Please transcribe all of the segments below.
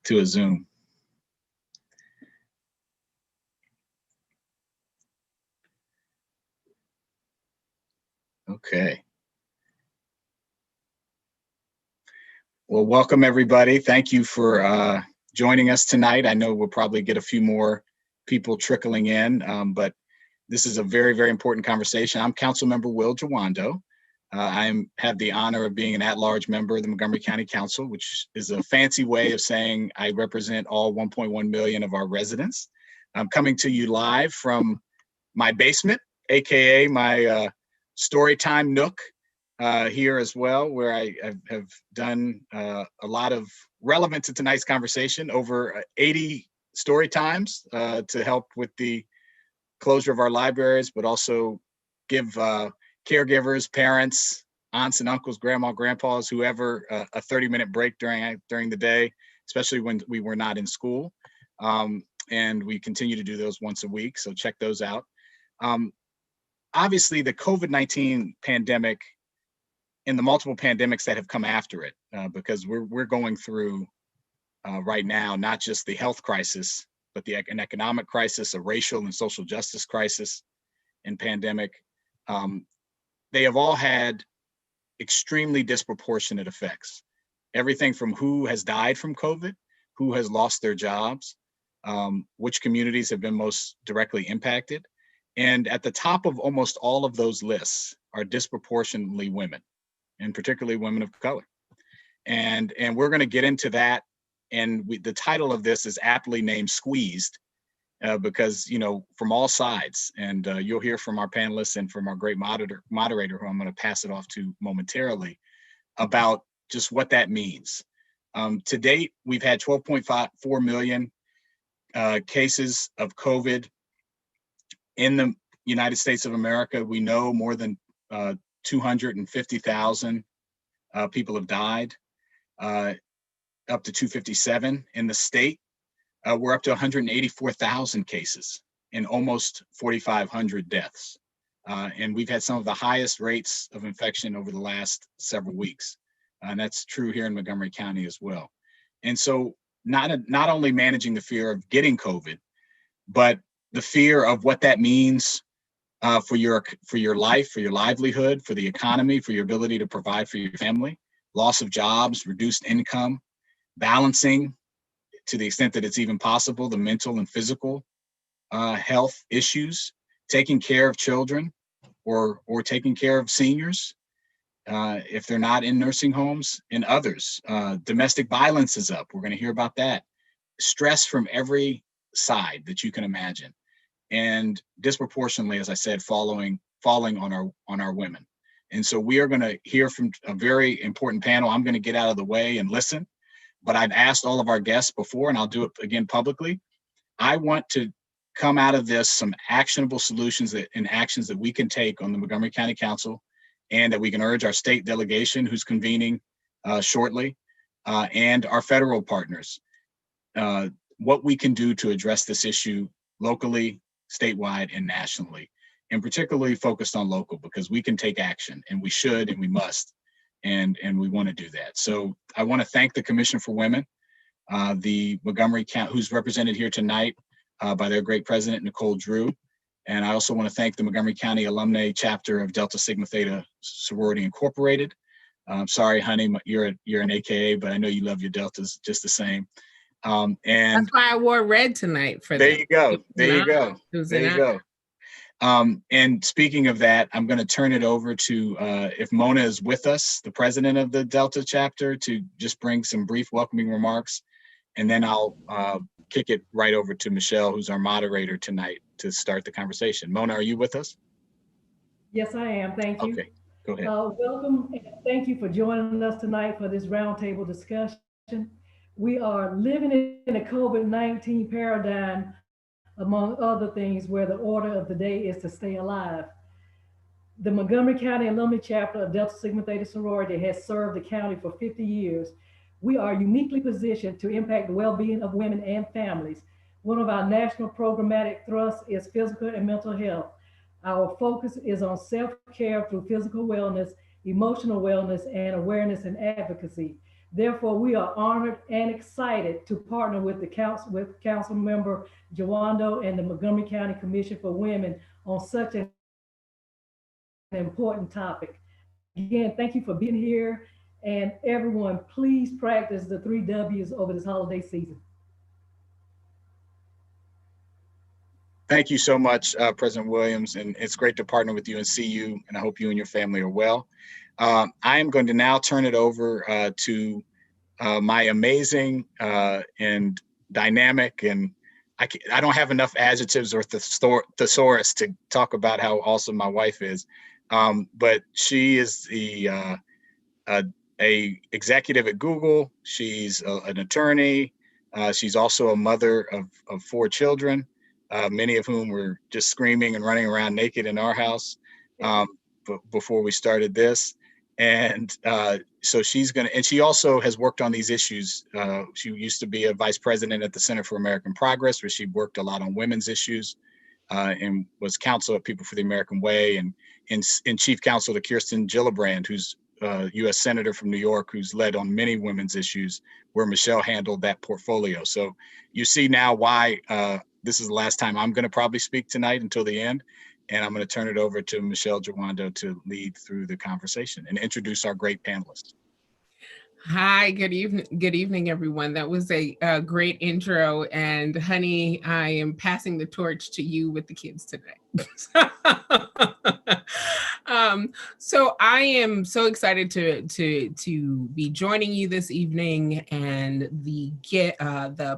to a Zoom. Okay. Well, welcome everybody. Thank you for joining us tonight. I know we'll probably get a few more people trickling in, but this is a very, very important conversation. I'm Councilmember Will Jawando. I have the honor of being an at-large member of the Montgomery County Council, which is a fancy way of saying I represent all 1.1 million of our residents. I'm coming to you live from my basement, AKA my Storytime Nook here as well, where I have done a lot of relevant to tonight's conversation, over 80 story times to help with the closure of our libraries, but also give caregivers, parents, aunts and uncles, grandma, grandpas, whoever, a 30-minute break during the day, especially when we were not in school. And we continue to do those once a week, so check those out. Obviously, the COVID-19 pandemic and the multiple pandemics that have come after it, because we're going through right now, not just the health crisis, but an economic crisis, a racial and social justice crisis and pandemic. They have all had extremely disproportionate effects. Everything from who has died from COVID, who has lost their jobs, which communities have been most directly impacted. And at the top of almost all of those lists are disproportionately women, and particularly women of color. And we're going to get into that. And the title of this is aptly named Squeezed, because, you know, from all sides, and you'll hear from our panelists and from our great moderator, who I'm going to pass it off to momentarily, about just what that means. To date, we've had 12.4 million cases of COVID in the United States of America. We know more than 250,000 people have died, up to 257 in the state. We're up to 184,000 cases and almost 4,500 deaths. And we've had some of the highest rates of infection over the last several weeks. And that's true here in Montgomery County as well. And so not only managing the fear of getting COVID, but the fear of what that means for your life, for your livelihood, for the economy, for your ability to provide for your family, loss of jobs, reduced income, balancing, to the extent that it's even possible, the mental and physical health issues, taking care of children or taking care of seniors if they're not in nursing homes, and others. Domestic violence is up. We're going to hear about that. Stress from every side that you can imagine. And disproportionately, as I said, falling on our women. And so we are going to hear from a very important panel. I'm going to get out of the way and listen, but I've asked all of our guests before, and I'll do it again publicly. I want to come out of this some actionable solutions and actions that we can take on the Montgomery County Council, and that we can urge our state delegation, who's convening shortly, and our federal partners, what we can do to address this issue locally, statewide, and nationally, and particularly focused on local, because we can take action, and we should, and we must, and we want to do that. So I want to thank the Commission for Women, the Montgomery County, who's represented here tonight by their great president, Nicole Drew. And I also want to thank the Montgomery County Alumni Chapter of Delta Sigma Theta Sorority Incorporated. Sorry, honey, you're an AKA, but I know you love your Deltas just the same. And that's why I wore red tonight for there them. you go. There you go. There you go. And speaking of that, I'm going to turn it over to, if Mona is with us, the president of the Delta chapter, to just bring some brief welcoming remarks. And then I'll kick it right over to Michelle, who's our moderator tonight, to start the conversation. Mona, are you with us? Yes, I am. Thank you. Okay, go ahead. Welcome, and thank you for joining us tonight for this roundtable discussion. We are living in a COVID-19 paradigm, among other things, where the order of the day is to stay alive. The Montgomery County Alumni Chapter of Delta Sigma Theta Sorority has served the county for 50 years. We are uniquely positioned to impact the well-being of women and families. One of our national programmatic thrusts is physical and mental health. Our focus is on self-care through physical wellness, emotional wellness, and awareness and advocacy. Therefore, we are honored and excited to partner with the council, with Council Member Jawando and the Montgomery County Commission for Women on such an important topic. Again, thank you for being here. And everyone, please practice the 3 W's over this holiday season. Thank you so much, President Williams, and it's great to partner with you and see you, and I hope you and your family are well. I am going to now turn it over to my amazing and dynamic, and I don't have enough adjectives or thesaurus to talk about how awesome my wife is, but she is a executive at Google. She's an attorney. She's also a mother of 4 children. Many of whom were just screaming and running around naked in our house before we started this. And so she's and she also has worked on these issues. She used to be a vice president at the Center for American Progress, where she worked a lot on women's issues and was counsel at People for the American Way, and chief counsel to Kirsten Gillibrand, who's a U.S. Senator from New York, who's led on many women's issues, where Michelle handled that portfolio. So you see now why this is the last time I'm going to probably speak tonight until the end. And I'm going to turn it over to Michelle Jawando to lead through the conversation and introduce our great panelists. Hi, good evening. Good evening, everyone. That was a great intro. And honey, I am passing the torch to you with the kids today. So I am so excited to be joining you this evening, and the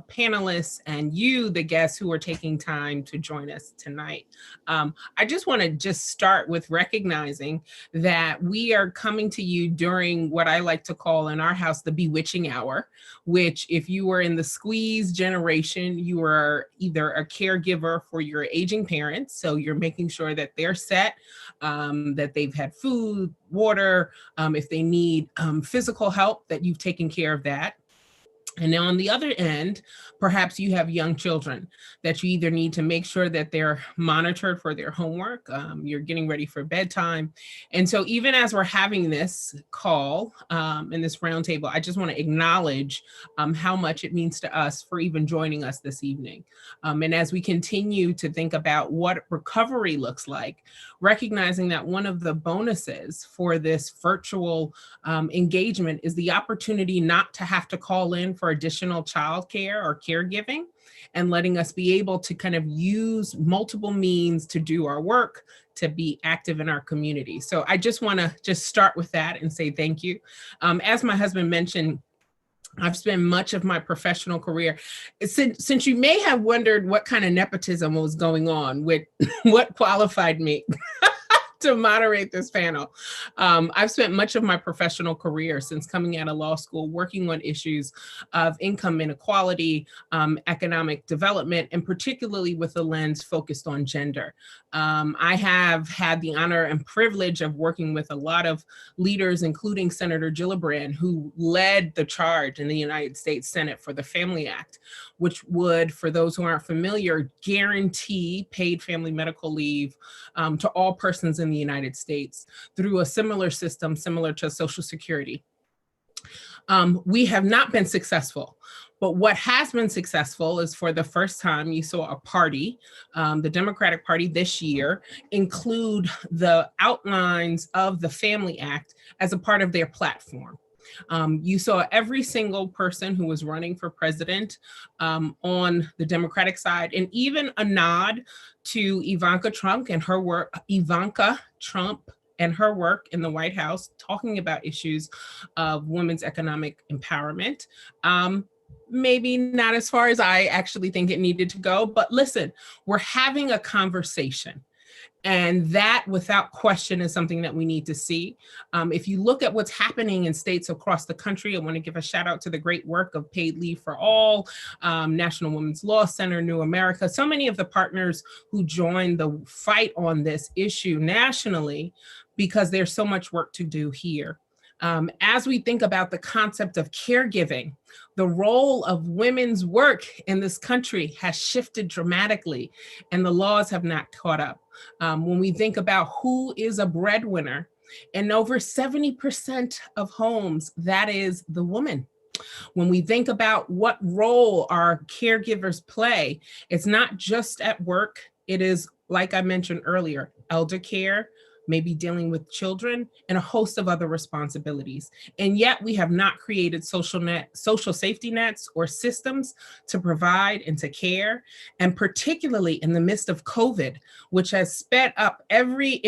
panelists and you, the guests who are taking time to join us tonight. I just want to start with recognizing that we are coming to you during what I like to call in our house the bewitching hour, which, if you were in the squeeze generation, you are either a caregiver for your aging parents, so you're making sure that they're set, that they've had food, water, if they need physical help, that you've taken care of that. And now on the other end, perhaps you have young children that you either need to make sure that they're monitored for their homework, you're getting ready for bedtime. And so even as we're having this call in this roundtable, I just want to acknowledge how much it means to us for even joining us this evening. And as we continue to think about what recovery looks like, recognizing that one of the bonuses for this virtual engagement is the opportunity not to have to call in for additional childcare or caregiving, and letting us be able to kind of use multiple means to do our work, to be active in our community. So I just want to start with that and say thank you. As my husband mentioned, I've spent much of my professional career, since you may have wondered what kind of nepotism was going on with what qualified me to moderate this panel. I've spent much of my professional career since coming out of law school working on issues of income inequality, economic development, and particularly with a lens focused on gender. I have had the honor and privilege of working with a lot of leaders, including Senator Gillibrand, who led the charge in the United States Senate for the Family Act, which would, for those who aren't familiar, guarantee paid family medical leave to all persons in the United States through a similar system, similar to Social Security. We have not been successful, but what has been successful is, for the first time, you saw a party, the Democratic Party this year, include the outlines of the Family Act as a part of their platform. You saw every single person who was running for president on the Democratic side, and even a nod to Ivanka Trump and her work in the White House, talking about issues of women's economic empowerment. Maybe not as far as I actually think it needed to go, but listen, we're having a conversation. And that, without question, is something that we need to see. If you look at what's happening in states across the country, I want to give a shout out to the great work of Paid Leave for All, National Women's Law Center, New America, so many of the partners who joined the fight on this issue nationally, because there's so much work to do here. As we think about the concept of caregiving, the role of women's work in this country has shifted dramatically, and the laws have not caught up. When we think about who is a breadwinner, in over 70% of homes, that is the woman. When we think about what role our caregivers play, it's not just at work. It is, like I mentioned earlier, elder care, maybe dealing with children, and a host of other responsibilities. And yet we have not created social safety nets or systems to provide and to care. And particularly in the midst of COVID, which has sped up every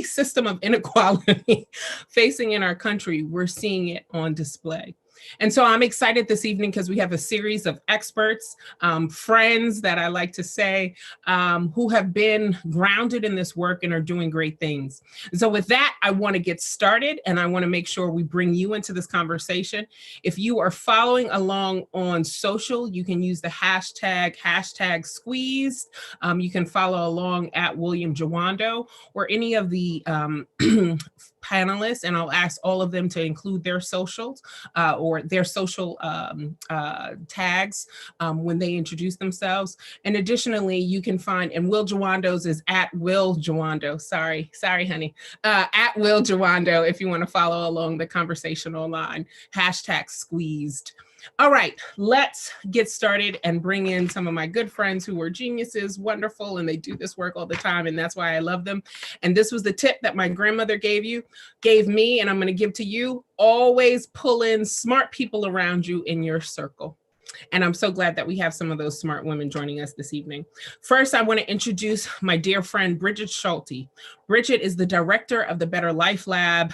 system of inequality facing in our country, we're seeing it on display. And so I'm excited this evening because we have a series of experts, friends that I like to say, who have been grounded in this work and are doing great things. And so with that, I want to get started, and I want to make sure we bring you into this conversation. If you are following along on social, you can use the hashtag squeezed. You can follow along at William Jawando or any of the panelists, and I'll ask all of them to include their socials or their social tags when they introduce themselves. And additionally, you can find, and Will Jawando's is at Will Jawando. Sorry, honey. At Will Jawando, if you want to follow along the conversation online, hashtag squeezed. All right, let's get started and bring in some of my good friends who are geniuses, wonderful, and they do this work all the time, and that's why I love them. And this was the tip that my grandmother gave me, and I'm going to give to you. Always pull in smart people around you in your circle. And I'm so glad that we have some of those smart women joining us this evening. First, I want to introduce my dear friend, Bridget Schulte. Bridget is the director of the Better Life Lab,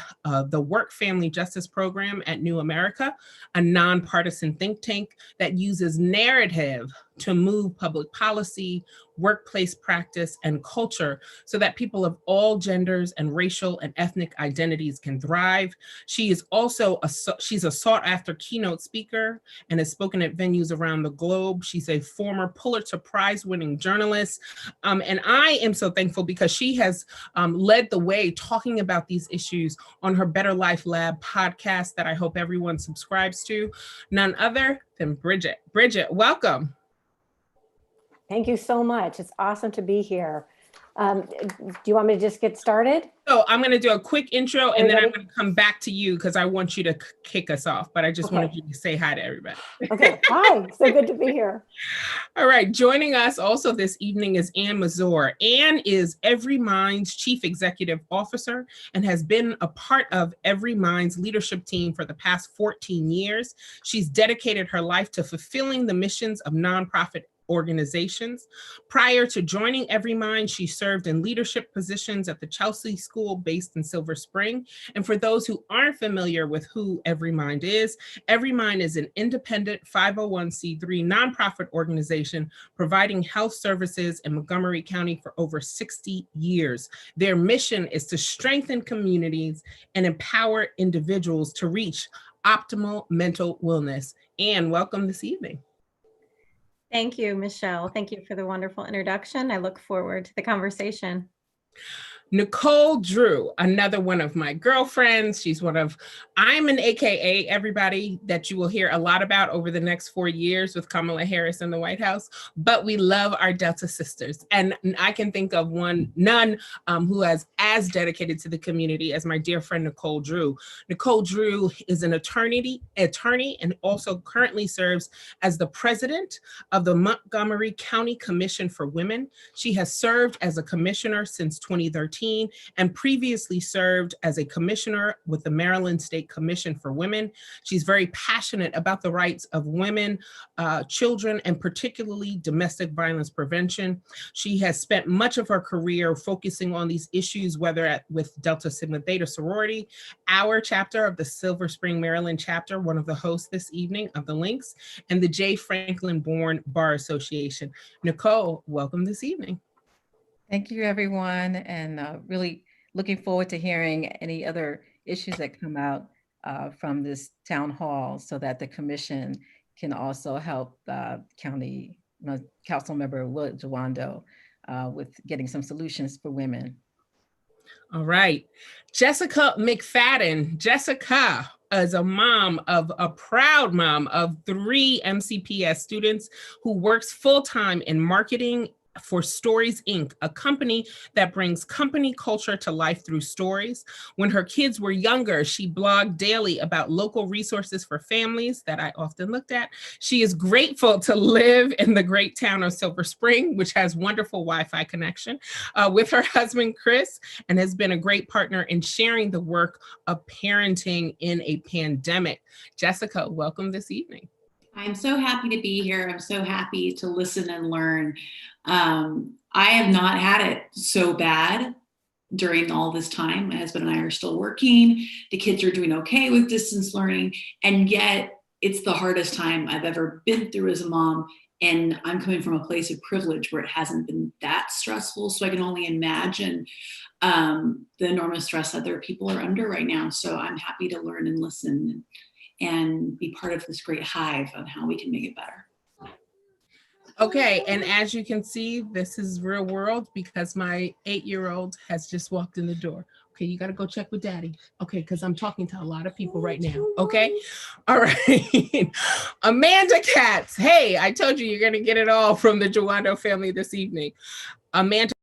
the Work Family Justice Program at New America, a nonpartisan think tank that uses narrative to move public policy, workplace practice, and culture so that people of all genders and racial and ethnic identities can thrive. She is also she's a sought after keynote speaker and has spoken at venues around the globe. She's a former Pulitzer Prize winning journalist. And I am so thankful because she has led the way talking about these issues on her Better Life Lab podcast that I hope everyone subscribes to. None other than Bridget. Bridget, welcome. Thank you so much. It's awesome to be here. Do you want me to just get started? So I'm going to do a quick intro and then I'm going to come back to you because I want you to kick us off, but I just wanted you to say hi to everybody. Okay, hi, so good to be here. All right, joining us also this evening is Ann Mazur. Ann is Every Mind's Chief Executive Officer and has been a part of Every Mind's leadership team for the past 14 years. She's dedicated her life to fulfilling the missions of nonprofit organizations. Prior to joining Every Mind, she served in leadership positions at the Chelsea School based in Silver Spring. And for those who aren't familiar with who Every Mind is an independent 501c3 nonprofit organization providing health services in Montgomery County for over 60 years. Their mission is to strengthen communities and empower individuals to reach optimal mental wellness. Ann, welcome this evening. Thank you, Michelle. Thank you for the wonderful introduction. I look forward to the conversation. Nicole Drew, another one of my girlfriends. I'm an AKA, everybody, that you will hear a lot about over the next 4 years with Kamala Harris in the White House, but we love our Delta sisters. And I can think of none who is as dedicated to the community as my dear friend, Nicole Drew. Nicole Drew is an attorney and also currently serves as the president of the Montgomery County Commission for Women. She has served as a commissioner since 2013 and previously served as a commissioner with the Maryland State Commission for Women. She's very passionate about the rights of women, children, and particularly domestic violence prevention. She has spent much of her career focusing on these issues, whether with Delta Sigma Theta sorority, our chapter of the Silver Spring, Maryland chapter, one of the hosts this evening of the links, and the J. Franklin Bourne Bar Association. Nicole, welcome this evening. Thank you, everyone, and really looking forward to hearing any other issues that come out from this town hall so that the commission can also help County Council Member Will Jawando with getting some solutions for women. All right. Jessica McFadden. Jessica is a proud mom of 3 MCPS students who works full-time in marketing for Stories Inc., a company that brings company culture to life through stories. When her kids were younger, she blogged daily about local resources for families that I often looked at. She is grateful to live in the great town of Silver Spring, which has wonderful Wi-Fi connection, with her husband, Chris, and has been a great partner in sharing the work of parenting in a pandemic. Jessica, welcome this evening. I'm so happy to be here. I'm so happy to listen and learn. I have not had it so bad during all this time. My husband and I are still working. The kids are doing okay with distance learning. And yet it's the hardest time I've ever been through as a mom. And I'm coming from a place of privilege where it hasn't been that stressful. So I can only imagine the enormous stress that other people are under right now. So I'm happy to learn and listen and be part of this great hive on how we can make it better. Okay, and as you can see, this is real world because my 8-year-old has just walked in the door. Okay, you gotta go check with daddy. Okay, because I'm talking to a lot of people right now. Okay, all right. Amanda Katz. Hey, I told you you're gonna get it all from the Jawando family this evening. Amanda.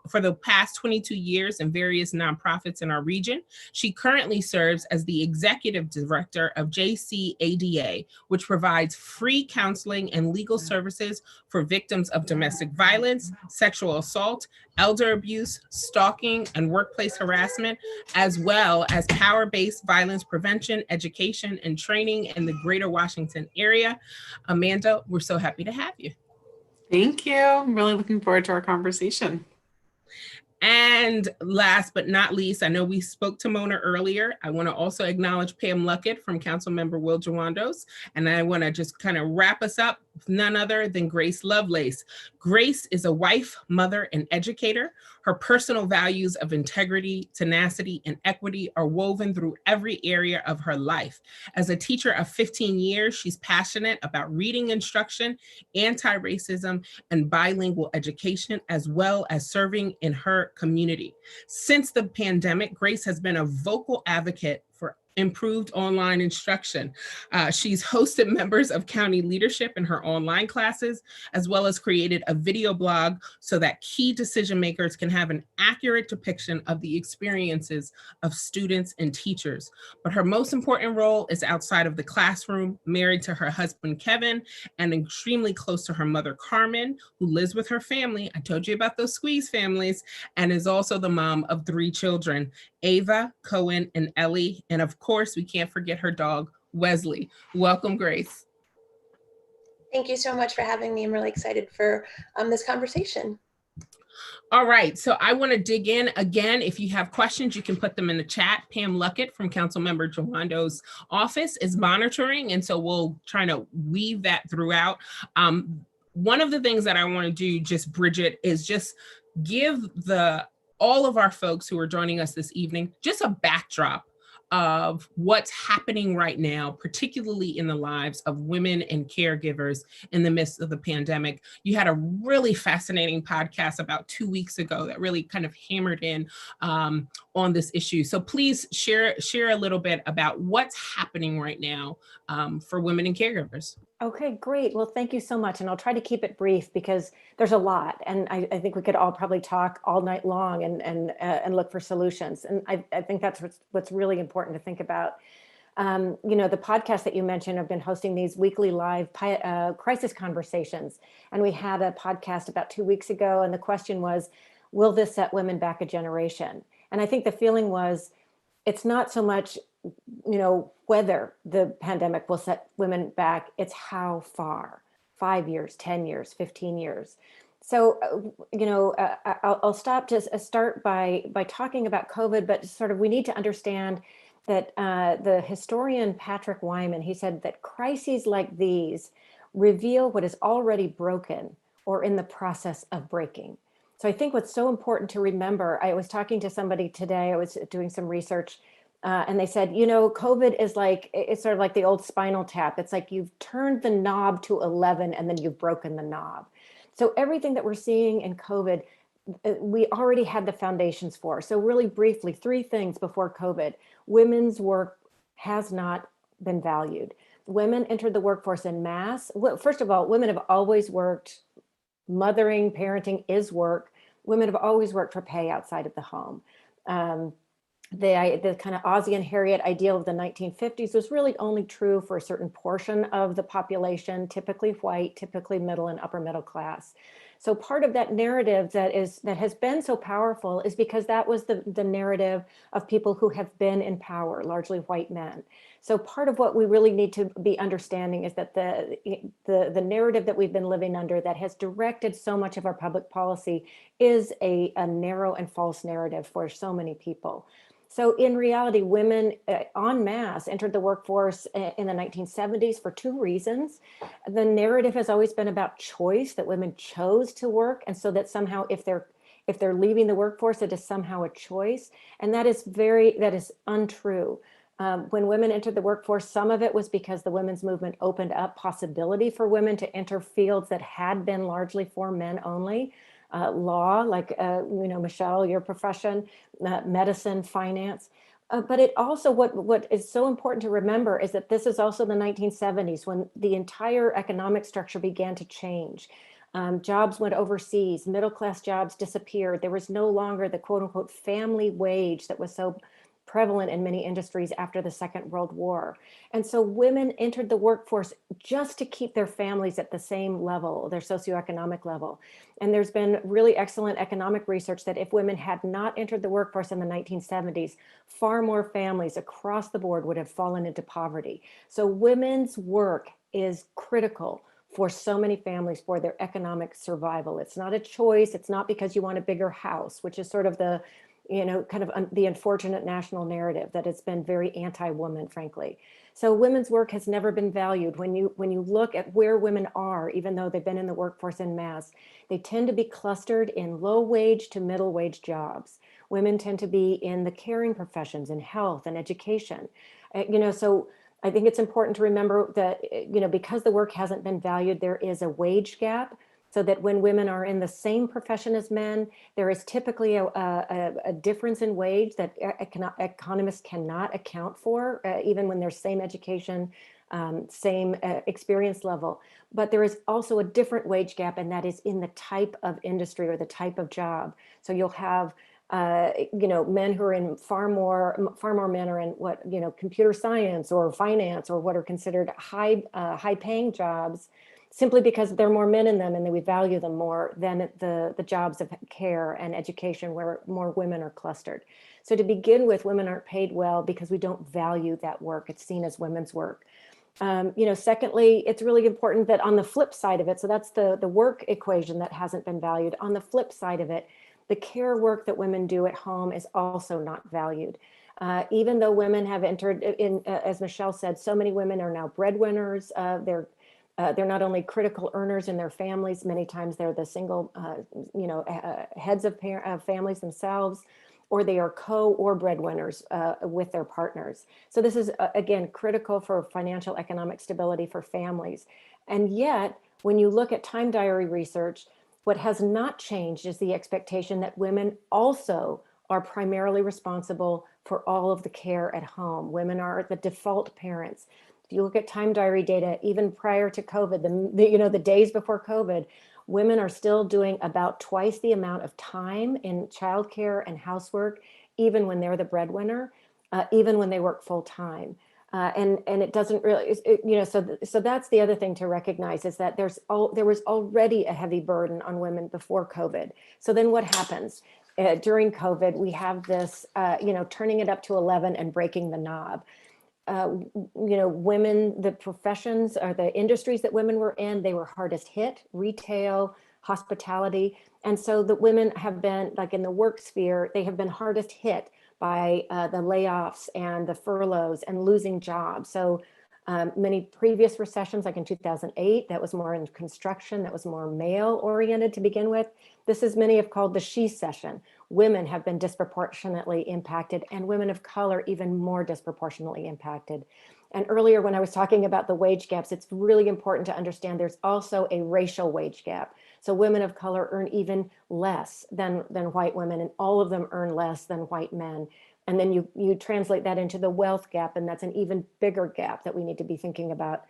For the past 22 years in various nonprofits in our region. She currently serves as the executive director of JCADA, which provides free counseling and legal services for victims of domestic violence, sexual assault, elder abuse, stalking, and workplace harassment, as well as power-based violence prevention, education, and training in the greater Washington area. Amanda, we're so happy to have you. Thank you. I'm really looking forward to our conversation. And last but not least, I know we spoke to Mona earlier. I want to also acknowledge Pam Luckett from Councilmember Will Jawandos. And I want to just kind of wrap us up with none other than Grace Lovelace. Grace is a wife, mother, and educator. Her personal values of integrity, tenacity, and equity are woven through every area of her life. As a teacher of 15 years, she's passionate about reading instruction, anti-racism, and bilingual education, as well as serving in her community. Since the pandemic, Grace has been a vocal advocate for improved online instruction. She's hosted members of county leadership in her online classes, as well as created a video blog so that key decision makers can have an accurate depiction of the experiences of students and teachers. But her most important role is outside of the classroom, married to her husband, Kevin, and extremely close to her mother, Carmen, who lives with her family. I told you about those squeeze families, and is also the mom of 3 children, Ava, Cohen, and Ellie. And of course, we can't forget her dog, Wesley. Welcome, Grace. Thank you so much for having me. I'm really excited for this conversation. All right, so I want to dig in again. If you have questions, you can put them in the chat. Pam Luckett from Councilmember Jawando's office is monitoring, and so we'll try to weave that throughout. One of the things that I want to do, just Bridget, is just give all of our folks who are joining us this evening just a backdrop of what's happening right now, particularly in the lives of women and caregivers in the midst of the pandemic. You had a really fascinating podcast about 2 weeks ago that really kind of hammered in on this issue. So please share a little bit about what's happening right now for women and caregivers. Okay, great. Well, thank you so much. And I'll try to keep it brief because there's a lot. And I think we could all probably talk all night long and look for solutions. And I think that's what's really important to think about. The podcast that you mentioned, I've been hosting these weekly live crisis conversations. And we had a podcast about 2 weeks ago. And the question was, will this set women back a generation? And I think the feeling was, it's not so much whether the pandemic will set women back, it's how far, 5 years, 10 years, 15 years. So, I'll start by talking about COVID, but sort of we need to understand that the historian Patrick Wyman, he said that crises like these reveal what is already broken or in the process of breaking. So I think what's so important to remember, I was talking to somebody today, I was doing some research, and they said, COVID is it's sort of like the old Spinal Tap. It's like you've turned the knob to 11 and then you've broken the knob. So everything that we're seeing in COVID, we already had the foundations for. So really briefly, 3 things before COVID. Women's work has not been valued. Women entered the workforce in mass. Well, first of all, women have always worked. Mothering, parenting is work. Women have always worked for pay outside of the home. The kind of Ozzie and Harriet ideal of the 1950s was really only true for a certain portion of the population, typically white, typically middle and upper middle class. So part of that narrative that has been so powerful is because that was the narrative of people who have been in power, largely white men. So part of what we really need to be understanding is that the narrative that we've been living under that has directed so much of our public policy is a narrow and false narrative for so many people. So in reality, women en masse entered the workforce in the 1970s for two reasons. The narrative has always been about choice, that women chose to work. And so that somehow if they're leaving the workforce, it is somehow a choice. And that is untrue. When women entered the workforce, some of it was because the women's movement opened up possibility for women to enter fields that had been largely for men only. Law, like, Michelle, your profession, medicine, finance. But it also, what is so important to remember is that this is also the 1970s when the entire economic structure began to change. Jobs went overseas, middle-class jobs disappeared. There was no longer the quote unquote family wage that was so prevalent in many industries after the Second World War. And so women entered the workforce just to keep their families at the same level, their socioeconomic level. And there's been really excellent economic research that if women had not entered the workforce in the 1970s, far more families across the board would have fallen into poverty. So women's work is critical for so many families for their economic survival. It's not a choice. It's not because you want a bigger house, which is sort of the the unfortunate national narrative that it's been very anti-woman, frankly. So women's work has never been valued. When you look at where women are, even though they've been in the workforce en masse, they tend to be clustered in low wage to middle wage jobs. Women tend to be in the caring professions, in health and education. So I think it's important to remember that, because the work hasn't been valued, there is a wage gap. So that when women are in the same profession as men, there is typically a difference in wage that economists cannot account for, even when there's same education, same experience level. But there is also a different wage gap, and that is in the type of industry or the type of job. So you'll have men who are in far more men are in computer science or finance or what are considered high paying jobs, simply because there are more men in them and we value them more than the jobs of care and education where more women are clustered. So to begin with, women aren't paid well because we don't value that work. It's seen as women's work. Secondly, it's really important that on the flip side of it, so that's the work equation that hasn't been valued. On the flip side of it, the care work that women do at home is also not valued. Even though women have entered in, as Michelle said, so many women are now breadwinners. They're not only critical earners in their families, many times they're the single, heads of families themselves, or they are or breadwinners with their partners. So this is, again, critical for financial economic stability for families. And yet, when you look at time diary research, what has not changed is the expectation that women also are primarily responsible for all of the care at home. Women are the default parents. If you look at time diary data, even prior to COVID, the days before COVID, women are still doing about twice the amount of time in childcare and housework, even when they're the breadwinner, even when they work full time. And it doesn't really, so that's the other thing to recognize is that there was already a heavy burden on women before COVID. So then what happens? During COVID, we have this, turning it up to 11 and breaking the knob. Women, the professions or the industries that women were in, they were hardest hit: retail, hospitality. And so the women have been, like in the work sphere, they have been hardest hit by the layoffs and the furloughs and losing jobs. So many previous recessions, like in 2008, that was more in construction, that was more male oriented to begin with. This is many have called the she-cession. Women have been disproportionately impacted, and women of color even more disproportionately impacted. And earlier when I was talking about the wage gaps, it's really important to understand there's also a racial wage gap. So women of color earn even less than white women, and all of them earn less than white men. And then you translate that into the wealth gap, and that's an even bigger gap that we need to be thinking about.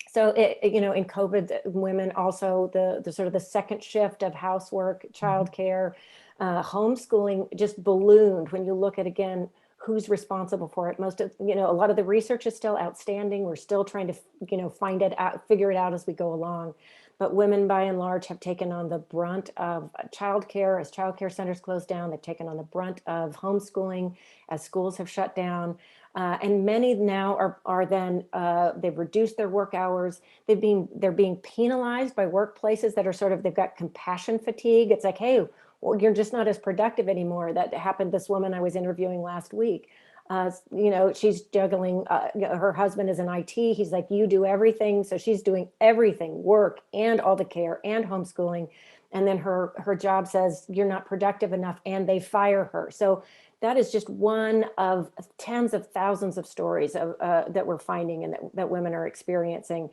So in COVID, women also, the sort of the second shift of housework, childcare, homeschooling just ballooned. When you look at, again, who's responsible for it, a lot of the research is still outstanding. We're still trying to, find it out, figure it out as we go along. But women, by and large, have taken on the brunt of childcare. As childcare centers close down, they've taken on the brunt of homeschooling as schools have shut down. And many now are then they've reduced their work hours. They're being penalized by workplaces that are they've got compassion fatigue. It's like, hey, well, you're just not as productive anymore. That happened. This woman I was interviewing last week. She's juggling, her husband is in IT. He's like, you do everything. So she's doing everything, work and all the care and homeschooling. And then her job says, you're not productive enough, and they fire her. So that is just one of tens of thousands of stories that we're finding and that women are experiencing.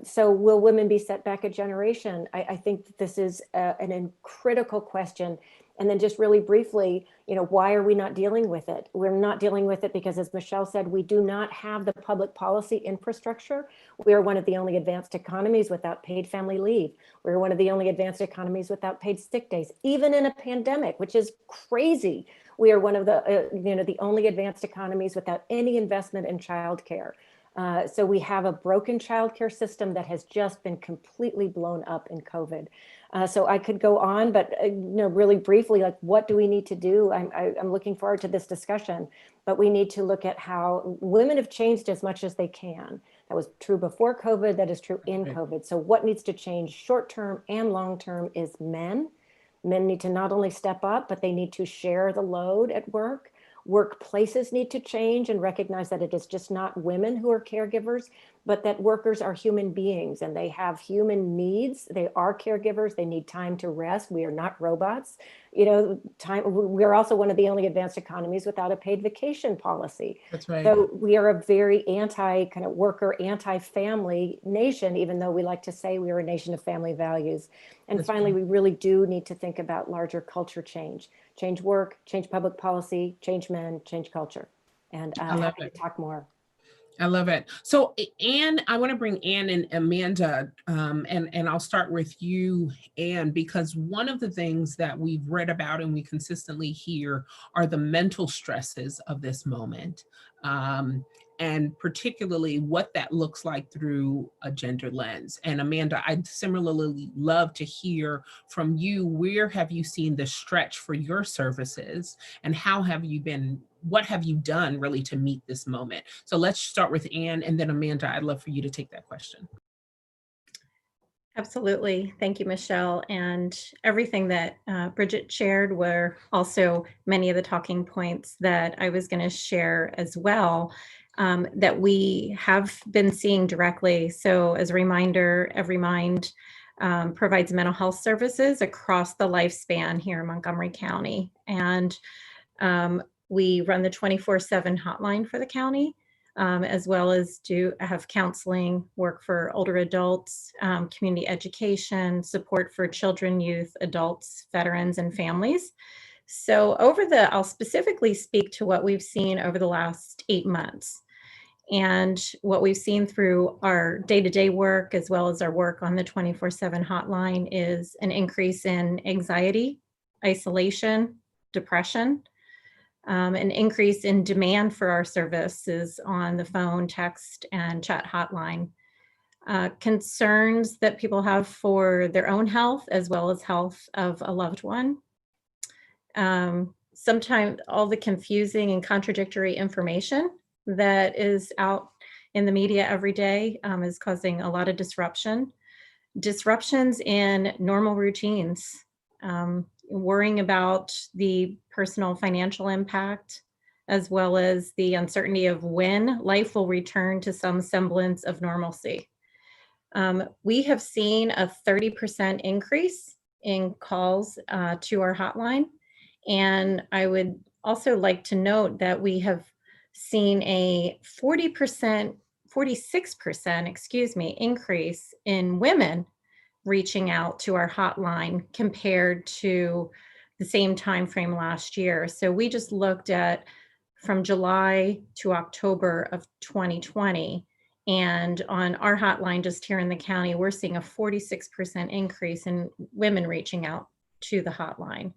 So will women be set back a generation? I think that this is an critical question. And then just really briefly, why are we not dealing with it? We're not dealing with it because, as Michelle said, we do not have the public policy infrastructure. We are one of the only advanced economies without paid family leave. We're one of the only advanced economies without paid sick days, even in a pandemic, which is crazy. We are one of the only advanced economies without any investment in childcare. So we have a broken childcare system that has just been completely blown up in COVID. So I could go on, but really briefly, like, what do we need to do? I'm looking forward to this discussion, but we need to look at how women have changed as much as they can. That was true before COVID, that is true in COVID. So what needs to change short-term and long-term is men. Men need to not only step up, but they need to share the load at work. Workplaces need to change and recognize that it is just not women who are caregivers, but that workers are human beings and they have human needs. They are caregivers. They need time to rest. We are not robots. We're also one of the only advanced economies without a paid vacation policy. That's right. So we are a very worker, anti-family nation, even though we like to say we are a nation of family values. And That's finally, right. we really do need to think about larger culture change work, change public policy, change men, change culture. And I'm happy to talk more. I love it. So Anne, I want to bring Anne and Amanda, and I'll start with you, Anne, because one of the things that we've read about and we consistently hear are the mental stresses of this moment. And particularly what that looks like through a gender lens. And Amanda, I'd similarly love to hear from you. Where have you seen the stretch for your services, and what have you done really to meet this moment? So let's start with Anne, and then Amanda, I'd love for you to take that question. Absolutely. Thank you, Michelle. And everything that Bridget shared were also many of the talking points that I was going to share as well, that we have been seeing directly. So as a reminder, EveryMind provides mental health services across the lifespan here in Montgomery County. And we run the 24/7 hotline for the county, as well as have counseling, work for older adults, community education, support for children, youth, adults, veterans, and families. So I'll specifically speak to what we've seen over the last 8 months. And what we've seen through our day-to-day work, as well as our work on the 24/7 hotline, is an increase in anxiety, isolation, depression, an increase in demand for our services on the phone, text, and chat hotline. Concerns that people have for their own health, as well as health of a loved one. Sometimes all the confusing and contradictory information that is out in the media every day is causing a lot of disruptions in normal routines, worrying about the personal financial impact, as well as the uncertainty of when life will return to some semblance of normalcy. We have seen a 30% increase in calls to our hotline. And I would also like to note that we have seen a 46% increase in women reaching out to our hotline compared to the same time frame last year. So we just looked at from July to October of 2020. And on our hotline just here in the county, we're seeing a 46% increase in women reaching out to the hotline.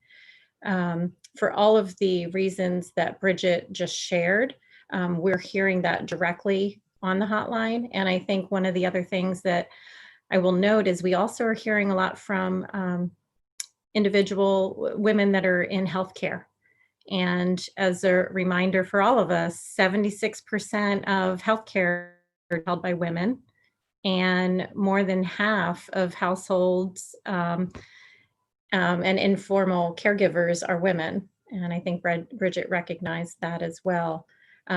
For all of the reasons that Bridget just shared, we're hearing that directly on the hotline. And I think one of the other things that I will note is we also are hearing a lot from individual women that are in healthcare. And as a reminder for all of us, 76% of healthcare are held by women, and more than half of households and informal caregivers are women. And I think Bridget recognized that as well.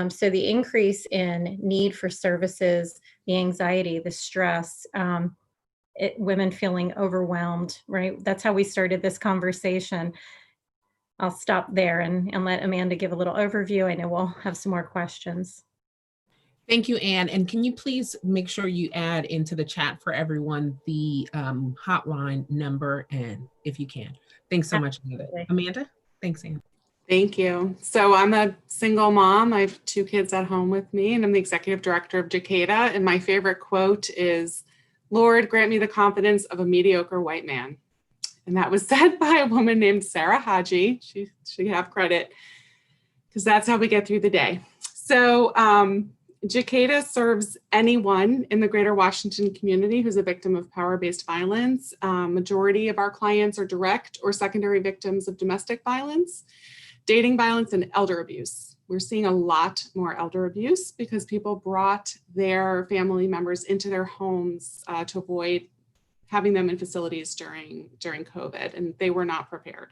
So the increase in need for services, the anxiety, the stress, women feeling overwhelmed, right? That's how we started this conversation. I'll stop there and let Amanda give a little overview. I know we'll have some more questions. Thank you, Anne. And can you please make sure you add into the chat for everyone the hotline number, and if you can. Thanks so much, Amanda. Amanda? Thanks, Anne. Thank you. So I'm a single mom. I have 2 kids at home with me, and I'm the executive director of Jacada. And my favorite quote is, "Lord, grant me the confidence of a mediocre white man." And that was said by a woman named Sarah Haji. She should have credit, because that's how we get through the day. So Jacada serves anyone in the greater Washington community who's a victim of power-based violence. Majority of our clients are direct or secondary victims of domestic violence, dating violence, and elder abuse. We're seeing a lot more elder abuse because people brought their family members into their homes to avoid having them in facilities during COVID, and they were not prepared.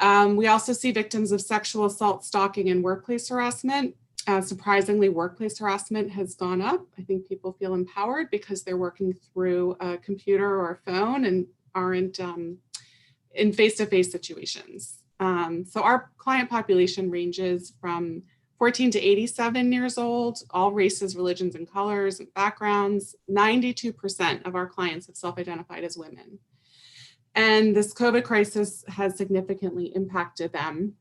We also see victims of sexual assault, stalking, and workplace harassment. Surprisingly, workplace harassment has gone up. I think people feel empowered because they're working through a computer or a phone and aren't in face-to-face situations. So our client population ranges from 14 to 87 years old, all races, religions, and colors and backgrounds. 92% of our clients have self-identified as women. And this COVID crisis has significantly impacted them.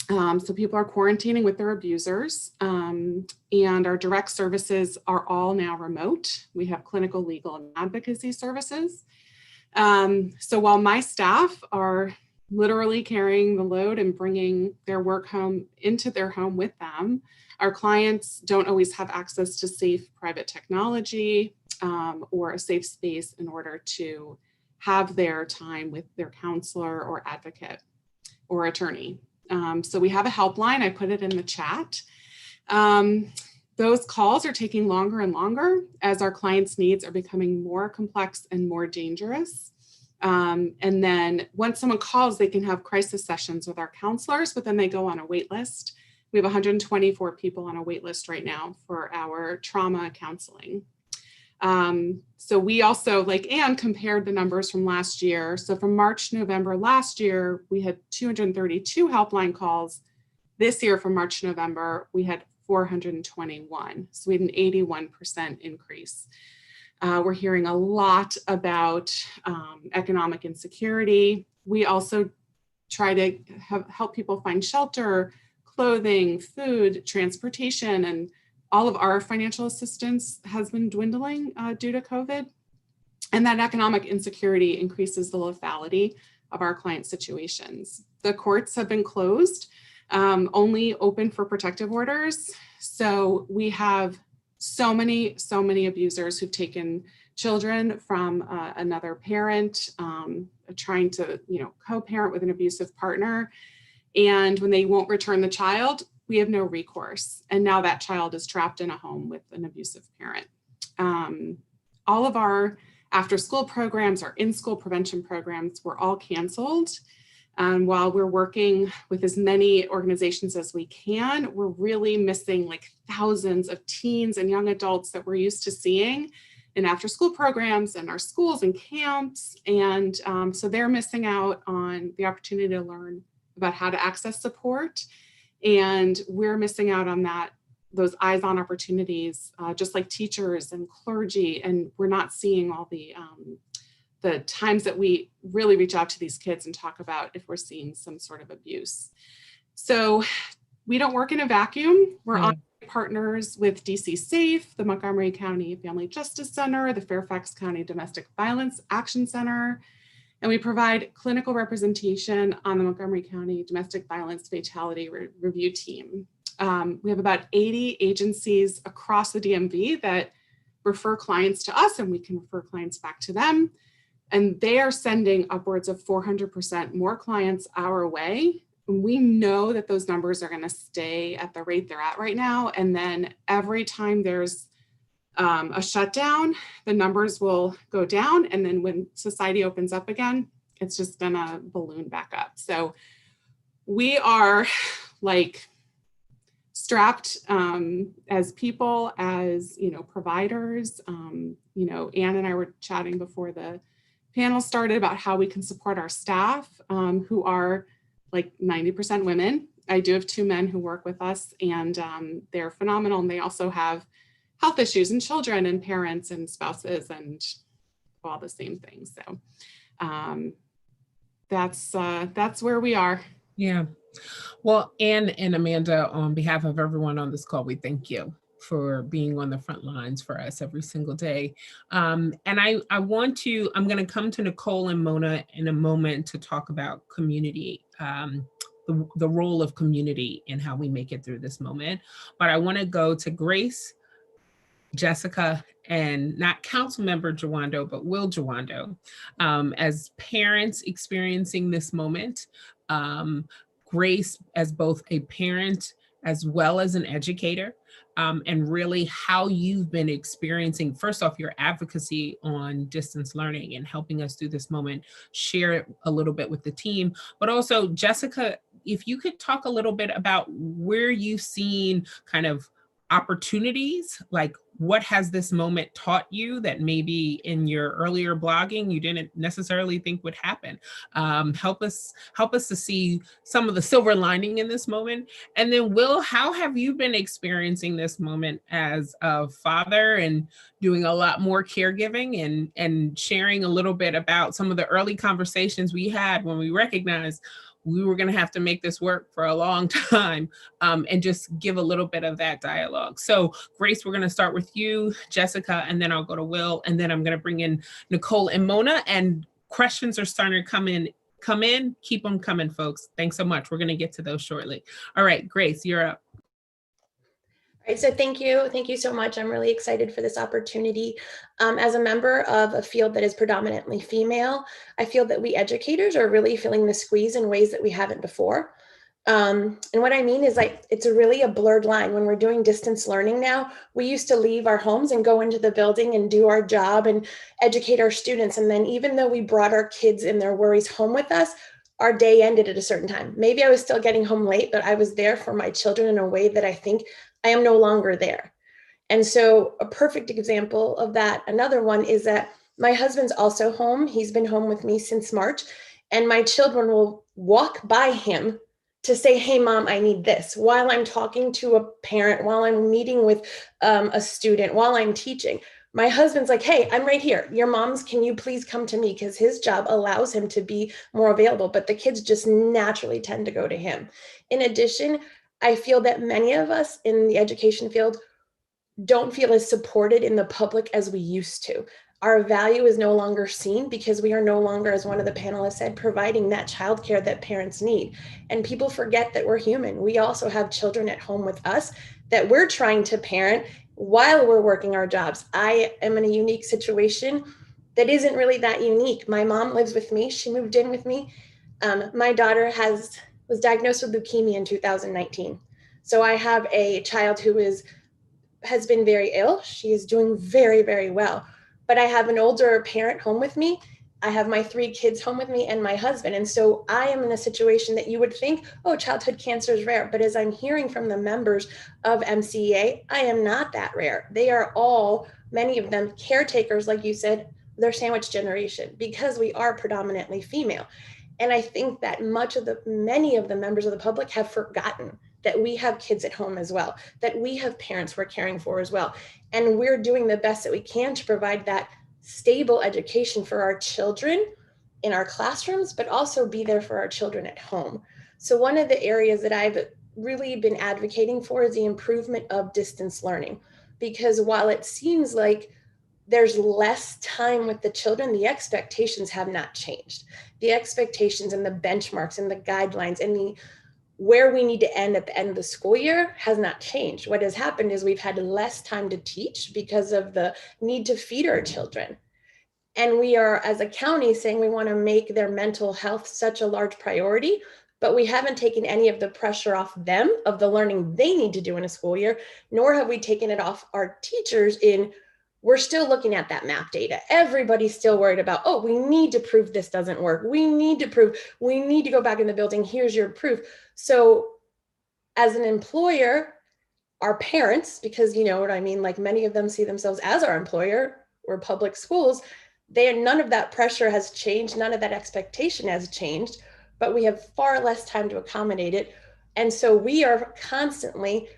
So people are quarantining with their abusers, and our direct services are all now remote. We have clinical, legal, and advocacy services. So while my staff are literally carrying the load and bringing their work home into their home with them, our clients don't always have access to safe private technology or a safe space in order to have their time with their counselor or advocate or attorney. So we have a helpline. I put it in the chat. Those calls are taking longer and longer as our clients' needs are becoming more complex and more dangerous. And then once someone calls, they can have crisis sessions with our counselors, but then they go on a wait list. We have 124 people on a wait list right now for our trauma counseling. So we also, like Anne, compared the numbers from last year. So from March, November last year, we had 232 helpline calls. This year from March, November, we had 421. So we had an 81% increase. We're hearing a lot about economic insecurity. We also try to help people find shelter, clothing, food, transportation, and all of our financial assistance has been dwindling due to COVID. And that economic insecurity increases the lethality of our client situations. The courts have been closed, only open for protective orders. So we have so many abusers who've taken children from another parent, trying to co-parent with an abusive partner. And when they won't return the child, we have no recourse. And now that child is trapped in a home with an abusive parent. All of our after-school programs, our in-school prevention programs were all canceled. While we're working with as many organizations as we can, we're really missing like thousands of teens and young adults that we're used to seeing in after-school programs and our schools and camps. And so they're missing out on the opportunity to learn about how to access support. And we're missing out on those eyes-on opportunities, just like teachers and clergy. And we're not seeing all the the times that we really reach out to these kids and talk about if we're seeing some sort of abuse. So we don't work in a vacuum. We're on partners with DC Safe, the Montgomery County Family Justice Center, the Fairfax County Domestic Violence Action Center, and we provide clinical representation on the Montgomery County Domestic Violence Fatality Review Team. We have about 80 agencies across the DMV that refer clients to us, and we can refer clients back to them. And they are sending upwards of 400% more clients our way. We know that those numbers are going to stay at the rate they're at right now. And then every time there's a shutdown, the numbers will go down. And then when society opens up again, it's just going to balloon back up. So we are like strapped as people, as, providers. Ann and I were chatting before the panel started about how we can support our staff who are like 90% women. I do have 2 men who work with us, and they're phenomenal. And they also have health issues and children and parents and spouses and all the same things. So that's where we are. Yeah. Well, Ann and Amanda, on behalf of everyone on this call, we thank you for being on the front lines for us every single day. And I'm going to come to Nicole and Mona in a moment to talk about community, the role of community and how we make it through this moment. But I want to go to Grace, Jessica, and not Councilmember Jawando, but Will Jawando, as parents experiencing this moment. Grace as both a parent as well as an educator, and really how you've been experiencing, first off, your advocacy on distance learning and helping us through this moment, share it a little bit with the team. But also, Jessica, if you could talk a little bit about where you've seen kind of opportunities, like what has this moment taught you that maybe in your earlier blogging you didn't necessarily think would happen. Help us to see some of the silver lining in this moment. And then Will, how have you been experiencing this moment as a father and doing a lot more caregiving and sharing a little bit about some of the early conversations we had when we recognized we were going to have to make this work for a long time, and just give a little bit of that dialogue. So Grace, we're going to start with you, Jessica, and then I'll go to Will, and then I'm going to bring in Nicole and Mona, and questions are starting to come in, keep them coming, folks. Thanks so much. We're going to get to those shortly. All right, Grace, you're up. All right, so thank you so much. I'm really excited for this opportunity. As a member of a field that is predominantly female, I feel that we educators are really feeling the squeeze in ways that we haven't before. And what I mean is it's really a blurred line. When we're doing distance learning now, we used to leave our homes and go into the building and do our job and educate our students. And then even though we brought our kids and their worries home with us, our day ended at a certain time. Maybe I was still getting home late, but I was there for my children in a way that I think I am no longer there. And so a perfect example of that, another one, is that my husband's also home. He's been home with me since March, and my children will walk by him to say, hey, Mom, I need this, while I'm talking to a parent, while I'm meeting with a student, while I'm teaching. My husband's like, hey, I'm right here. Your moms, can you please come to me? Because his job allows him to be more available, but the kids just naturally tend to go to him. In addition, I feel that many of us in the education field don't feel as supported in the public as we used to. Our value is no longer seen because we are no longer, as one of the panelists said, providing that childcare that parents need. And people forget that we're human. We also have children at home with us that we're trying to parent while we're working our jobs. I am in a unique situation that isn't really that unique. My mom lives with me. She moved in with me. My daughter was diagnosed with leukemia in 2019. So I have a child who has been very ill. She is doing very, very well. But I have an older parent home with me. I have my 3 kids home with me and my husband. And so I am in a situation that you would think, oh, childhood cancer is rare. But as I'm hearing from the members of MCEA, I am not that rare. They are all, many of them, caretakers, like you said, they're sandwich generation, because we are predominantly female. And I think that many of the members of the public have forgotten that we have kids at home as well, that we have parents we're caring for as well. And we're doing the best that we can to provide that stable education for our children in our classrooms, but also be there for our children at home. So one of the areas that I've really been advocating for is the improvement of distance learning, because while it seems like there's less time with the children, the expectations have not changed. The expectations and the benchmarks and the guidelines and the where we need to end at the end of the school year has not changed. What has happened is we've had less time to teach because of the need to feed our children. And we are, as a county, saying we want to make their mental health such a large priority, but we haven't taken any of the pressure off them of the learning they need to do in a school year, nor have we taken it off our teachers in, we're still looking at that map data. Everybody's still worried about, oh, we need to prove this doesn't work. We need to prove, we need to go back in the building. Here's your proof. So as an employer, our parents, because you know what I mean, like many of them see themselves as our employer, we're public schools, none of that pressure has changed. None of that expectation has changed, but we have far less time to accommodate it. And so we are constantly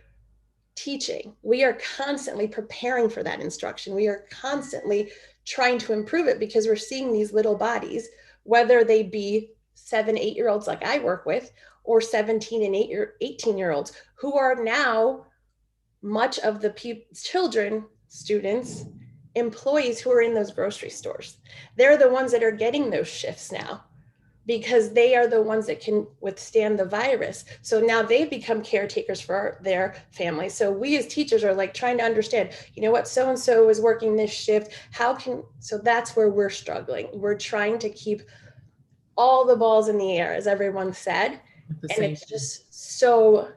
teaching. We are constantly preparing for that instruction. We are constantly trying to improve it because we're seeing these little bodies, whether they be 7, 8-year-olds like I work with, or 17 and 18-year-olds who are now much of the children, students, employees who are in those grocery stores. They're the ones that are getting those shifts now because they are the ones that can withstand the virus. So now they've become caretakers for their families. So we as teachers are like trying to understand, you know what, so-and-so is working this shift. So that's where we're struggling. We're trying to keep all the balls in the air, as everyone said. And it's just so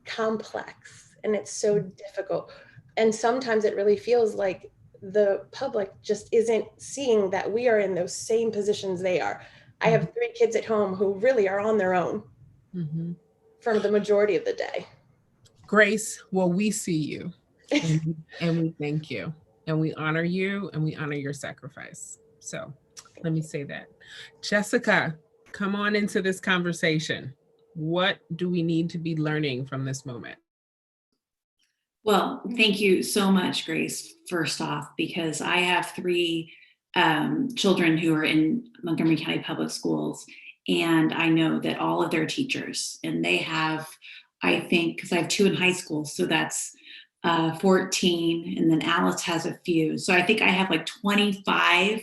complex and it's so difficult. And sometimes it really feels like the public just isn't seeing that we are in those same positions they are. I have 3 kids at home who really are on their own for the majority of the day. Grace, well, we see you and we thank you and we honor you and we honor your sacrifice. So let me say that. Jessica, come on into this conversation. What do we need to be learning from this moment? Well, thank you so much, Grace, first off, because I have 3 children who are in Montgomery County Public Schools, and I know that all of their teachers, and they have, I think, because I have 2 in high school, so that's 14, and then Alice has a few. So I think I have like 25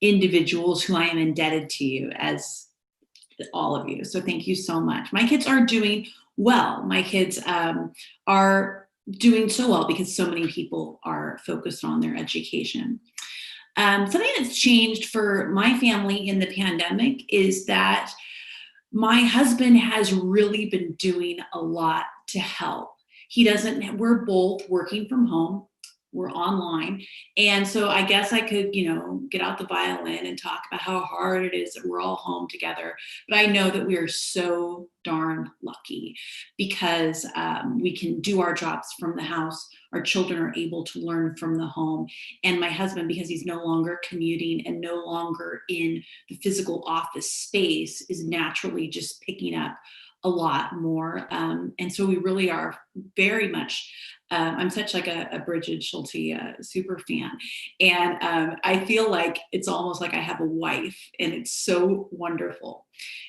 individuals who I am indebted to you as all of you. So thank you so much. My kids are doing well. My kids are doing so well because so many people are focused on their education. Something that's changed for my family in the pandemic is that my husband has really been doing a lot to help. We're both working from home. We're online. And so I guess I could, get out the violin and talk about how hard it is that we're all home together. But I know that we are so darn lucky because we can do our jobs from the house. Our children are able to learn from the home. And my husband, because he's no longer commuting and no longer in the physical office space, is naturally just picking up a lot more. And so we really are very much, I'm such like a Bridget Schulte super fan. And I feel like it's almost like I have a wife and it's so wonderful.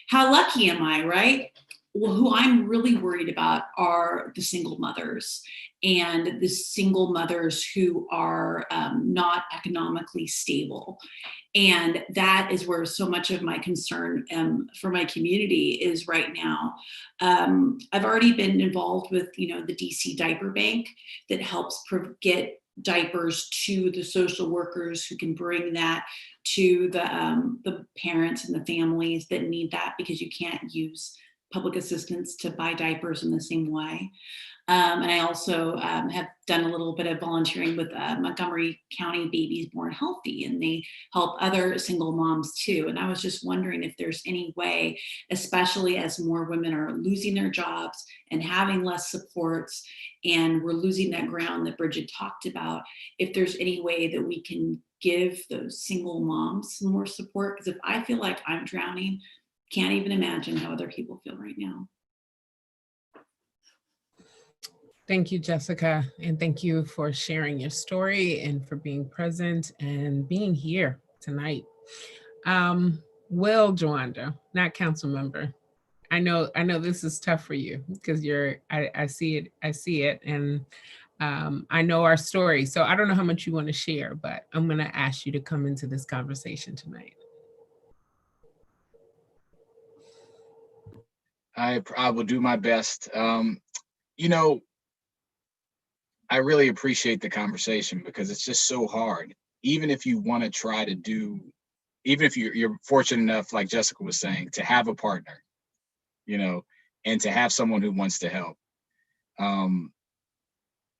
How lucky am I, right? Well, who I'm really worried about are the single mothers and the single mothers who are not economically stable. And that is where so much of my concern for my community is right now. I've already been involved with, the DC Diaper Bank that helps get diapers to the social workers who can bring that to the parents and the families that need that because you can't use public assistance to buy diapers in the same way. And I also have done a little bit of volunteering with Montgomery County Babies Born Healthy, and they help other single moms too. And I was just wondering if there's any way, especially as more women are losing their jobs and having less supports, and we're losing that ground that Bridget talked about, if there's any way that we can give those single moms some more support. Because if I feel like I'm drowning, can't even imagine how other people feel right now. Thank you, Jessica, and thank you for sharing your story and for being present and being here tonight. Will Joanda, not council member. I know this is tough for you because I see it, and I know our story. So I don't know how much you want to share, but I'm going to ask you to come into this conversation tonight. I will do my best. You know, I really appreciate the conversation because it's just so hard. Even if you want to try to do, even if you're fortunate enough, like Jessica was saying, to have a partner, you know, and to have someone who wants to help.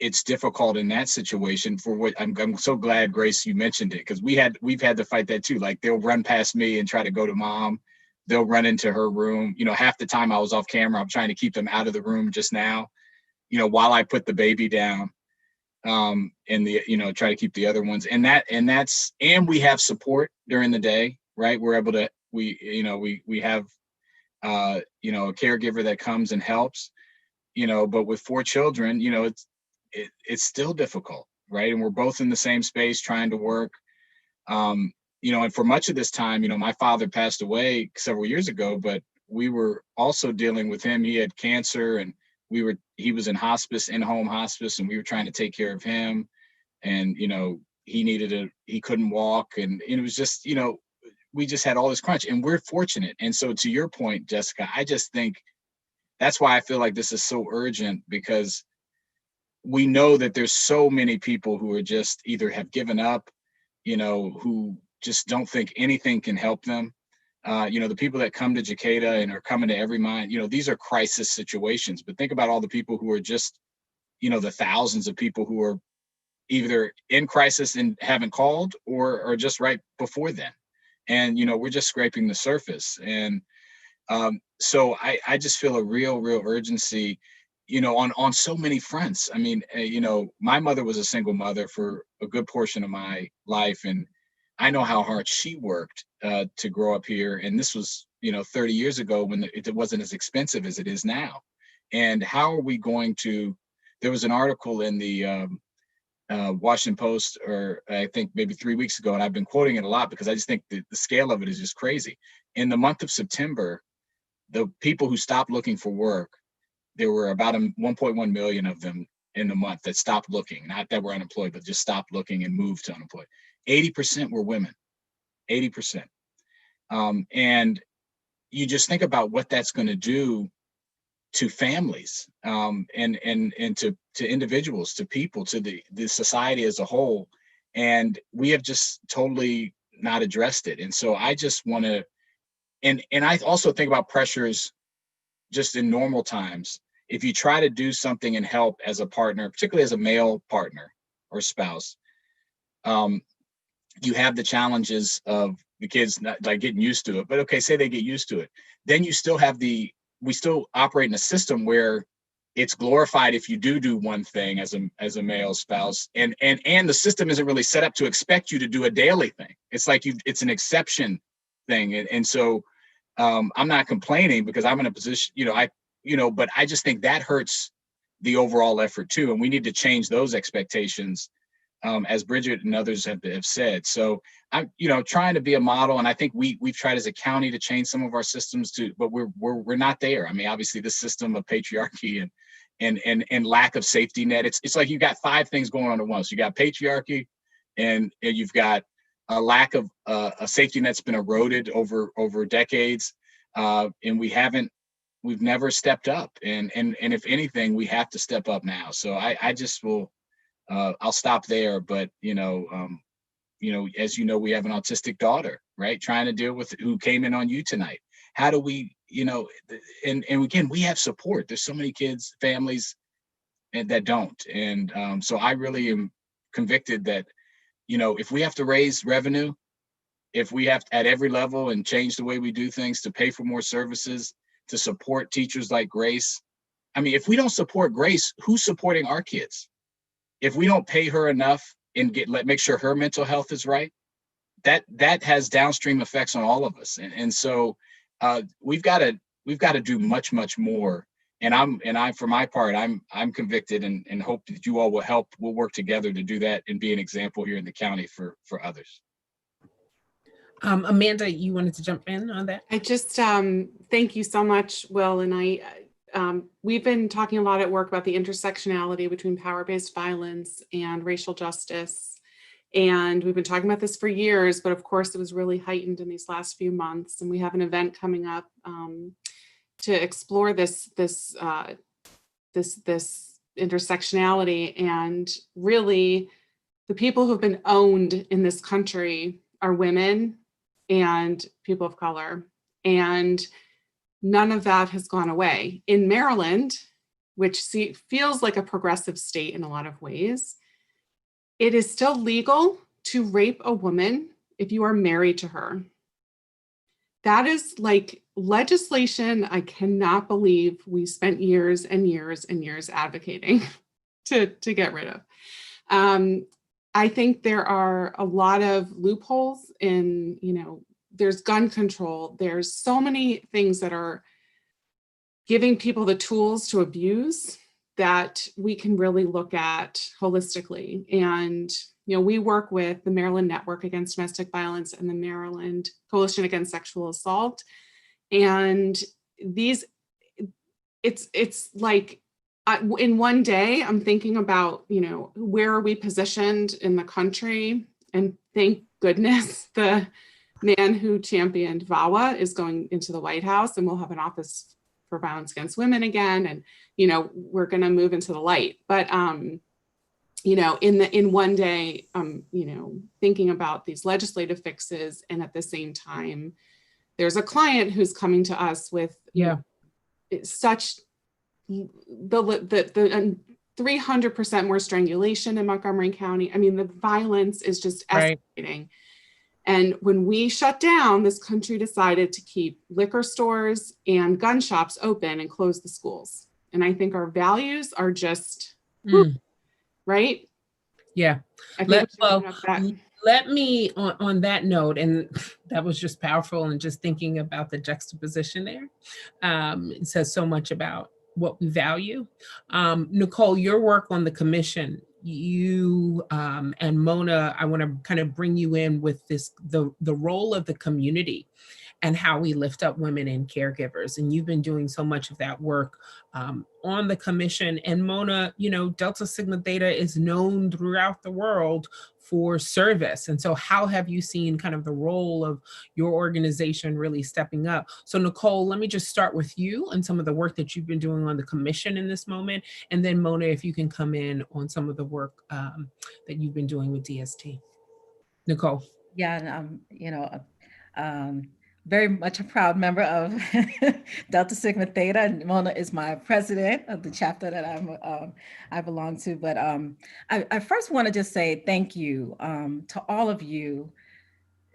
It's difficult in that situation. For what I'm so glad, Grace, you mentioned it, because we've had to fight that too. Like, they'll run past me and try to go to mom. They'll run into her room. You know, half the time I was off camera, I'm trying to keep them out of the room just now, you know, while I put the baby down. And try to keep the other ones, and we have support during the day, right? We're able to, we have a caregiver that comes and helps, but with 4 children, it's still difficult, right? And we're both in the same space trying to work, and for much of this time, my father passed away several years ago, but we were also dealing with him. He had cancer, and he was in hospice, in-home hospice, and we were trying to take care of him. And, he couldn't walk. And it was just, we just had all this crunch, and we're fortunate. And so, to your point, Jessica, I just think that's why I feel like this is so urgent, because we know that there's so many people who are just either have given up, who just don't think anything can help them. The people that come to Jacada and are coming to Every Mind, these are crisis situations. But think about all the people who are just, the thousands of people who are either in crisis and haven't called, or just right before then. And, we're just scraping the surface. And so I just feel a real urgency, on so many fronts. I mean, my mother was a single mother for a good portion of my life. And I know how hard she worked to grow up here. And this was, 30 years ago, when it wasn't as expensive as it is now. And how are we going to, there was an article in the Washington Post, or I think maybe 3 weeks ago, and I've been quoting it a lot because I just think the scale of it is just crazy. In the month of September, the people who stopped looking for work, there were about 1.1 million of them in the month that stopped looking, not that were unemployed, but just stopped looking and moved to unemployed. 80% were women, 80%. And you just think about what that's going to do to families, and to individuals, to people, to the society as a whole. And we have just totally not addressed it. And so I just want to, and I also think about pressures just in normal times. If you try to do something and help as a partner, particularly as a male partner or spouse, you have the challenges of the kids not like getting used to it. But okay, say they get used to it, then you still have we still operate in a system where it's glorified if you do one thing as a male spouse, and the system isn't really set up to expect you to do a daily thing. It's like it's an exception thing, and so I'm not complaining because I'm in a position, but I just think that hurts the overall effort too, and we need to change those expectations, as Bridget and others have said. So I'm, trying to be a model, and I think we've tried as a county to change some of our systems but we're not there. I mean, obviously, the system of patriarchy and lack of safety net. It's like you got 5 things going on at once. You got patriarchy, and you've got a lack of a safety net's been eroded over decades, and we've never stepped up. And if anything, we have to step up now. So I just will. I'll stop there, but as you know, we have an autistic daughter, right? Trying to deal with who came in on you tonight. How do we, and again, we have support. There's so many kids, families, that don't. And so I really am convicted that, if we have to raise revenue, if we have to, at every level, and change the way we do things to pay for more services, to support teachers like Grace. I mean, if we don't support Grace, who's supporting our kids? If we don't pay her enough and make sure her mental health is right, that has downstream effects on all of us. And so we've got to do much more. for my part, I'm convicted and hope that you all will help. We'll work together to do that and be an example here in the county for others. Amanda, you wanted to jump in on that? I just thank you so much, Will. And we've been talking a lot at work about the intersectionality between power-based violence and racial justice. And we've been talking about this for years, but of course it was really heightened in these last few months. And we have an event coming up to explore this intersectionality. And really, the people who've been owned in this country are women and people of color. And none of that has gone away. In Maryland, which feels like a progressive state in a lot of ways, it is still legal to rape a woman if you are married to her. That is like legislation I cannot believe we spent years and years and years advocating to get rid of. I think there are a lot of loopholes in, there's gun control. There's so many things that are giving people the tools to abuse that we can really look at holistically. And, we work with the Maryland Network Against Domestic Violence and the Maryland Coalition Against Sexual Assault. And it's like, in one day, I'm thinking about, where are we positioned in the country? And thank goodness the man who championed VAWA is going into the White House, and we'll have an office for violence against women again. And, we're going to move into the light. But, in one day, thinking about these legislative fixes. And at the same time, there's a client who's coming to us with such the 300% more strangulation in Montgomery County. I mean, the violence is just escalating. Right. And when we shut down, this country decided to keep liquor stores and gun shops open and close the schools. And I think our values are just, right? Yeah. Let me, on that note, and that was just powerful, and just thinking about the juxtaposition there, it says so much about what we value. Nicole, your work on the commission, you and Mona, I want to kind of bring you in with this, the role of the community and how we lift up women and caregivers. And you've been doing so much of that work on the commission. And Mona, Delta Sigma Theta is known throughout the world for service. And so how have you seen kind of the role of your organization really stepping up? So Nicole, let me just start with you and some of the work that you've been doing on the commission in this moment. And then Mona, if you can come in on some of the work that you've been doing with DST. Nicole. Yeah, and very much a proud member of Delta Sigma Theta, and Mona is my president of the chapter that I belong to. But I first want to just say thank you to all of you,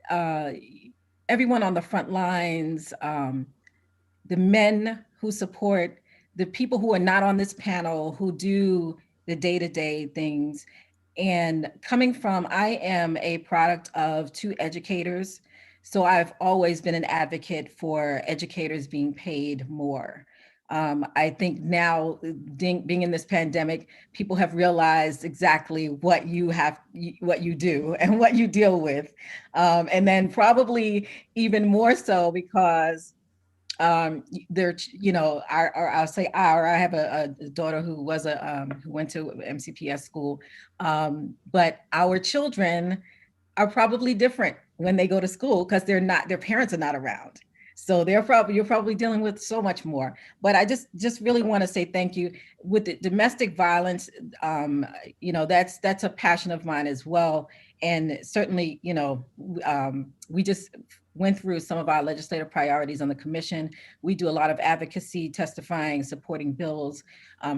everyone on the front lines, the men who support, the people who are not on this panel, who do the day-to-day things. And coming from, I am a product of 2 educators. So I've always been an advocate for educators being paid more. I think now, being in this pandemic, people have realized exactly what you do and what you deal with. And then probably even more so because I have a daughter who who went to MCPS school, but our children are probably different when they go to school because their parents are not around. So you're probably dealing with so much more. But I just really want to say thank you. With the domestic violence, that's a passion of mine as well. And certainly, we just went through some of our legislative priorities on the commission. We do a lot of advocacy, testifying, supporting bills,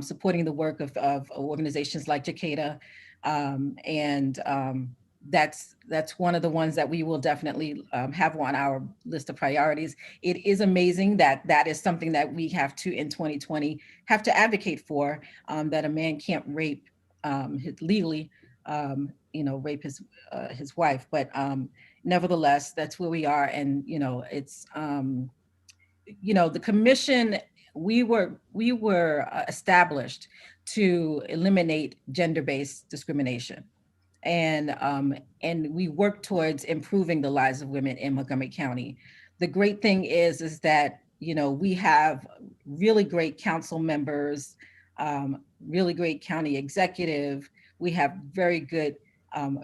supporting the work of organizations like Jacada. That's one of the ones that we will definitely have on our list of priorities. It is amazing that is something that we have to, in 2020, have to advocate for, that a man can't rape legally, rape his wife. But nevertheless, that's where we are. And, it's, the commission, we were established to eliminate gender-based discrimination. And we work towards improving the lives of women in Montgomery County. The great thing is that, you know, we have really great council members, really great county executive. We have very good,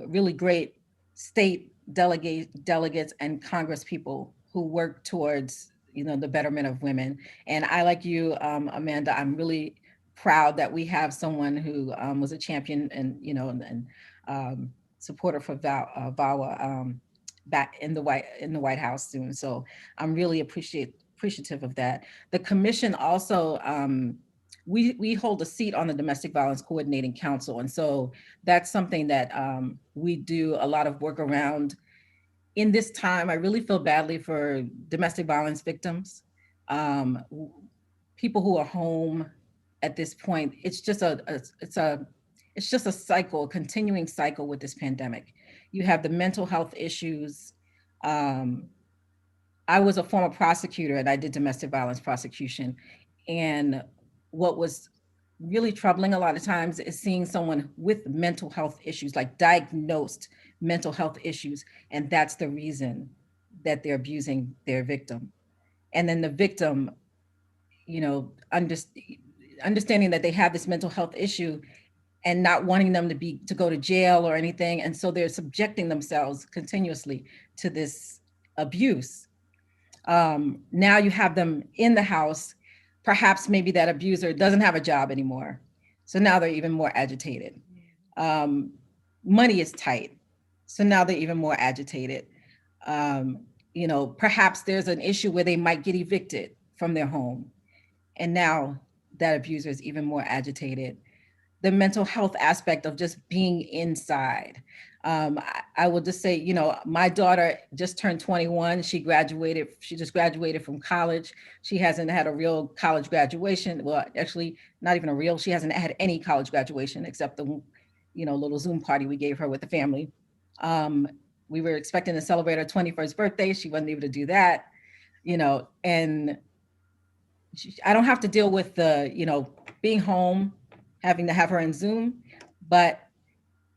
really great state delegates and Congress people who work towards, you know, the betterment of women. And I, like you, Amanda, I'm really proud that we have someone who was a champion and, you know, and supporter for VAWA back in the White House soon. So I'm really appreciative of that. The commission also, we hold a seat on the Domestic Violence Coordinating Council. And so that's something that we do a lot of work around. In this time, I really feel badly for domestic violence victims, people who are home at this point. It's just a cycle, a continuing cycle with this pandemic. You have the mental health issues. I was a former prosecutor and I did domestic violence prosecution. And what was really troubling a lot of times is seeing someone with mental health issues, like diagnosed mental health issues, and that's the reason that they're abusing their victim. And then the victim, you know, understanding that they have this mental health issue and not wanting them to go to jail or anything. And so they're subjecting themselves continuously to this abuse. Now you have them in the house. Perhaps maybe that abuser doesn't have a job anymore. So now they're even more agitated. Money is tight. So now they're even more agitated. You know, perhaps there's an issue where they might get evicted from their home. And now that abuser is even more agitated. The mental health aspect of just being inside. I will just say, you know, my daughter just turned 21. She just graduated from college. She hasn't had a real college graduation. Well, actually, not even a real, she hasn't had any college graduation except the, you know, little Zoom party we gave her with the family. We were expecting to celebrate her 21st birthday. She wasn't able to do that, you know, and I don't have to deal with the, you know, being home, having to have her in Zoom, but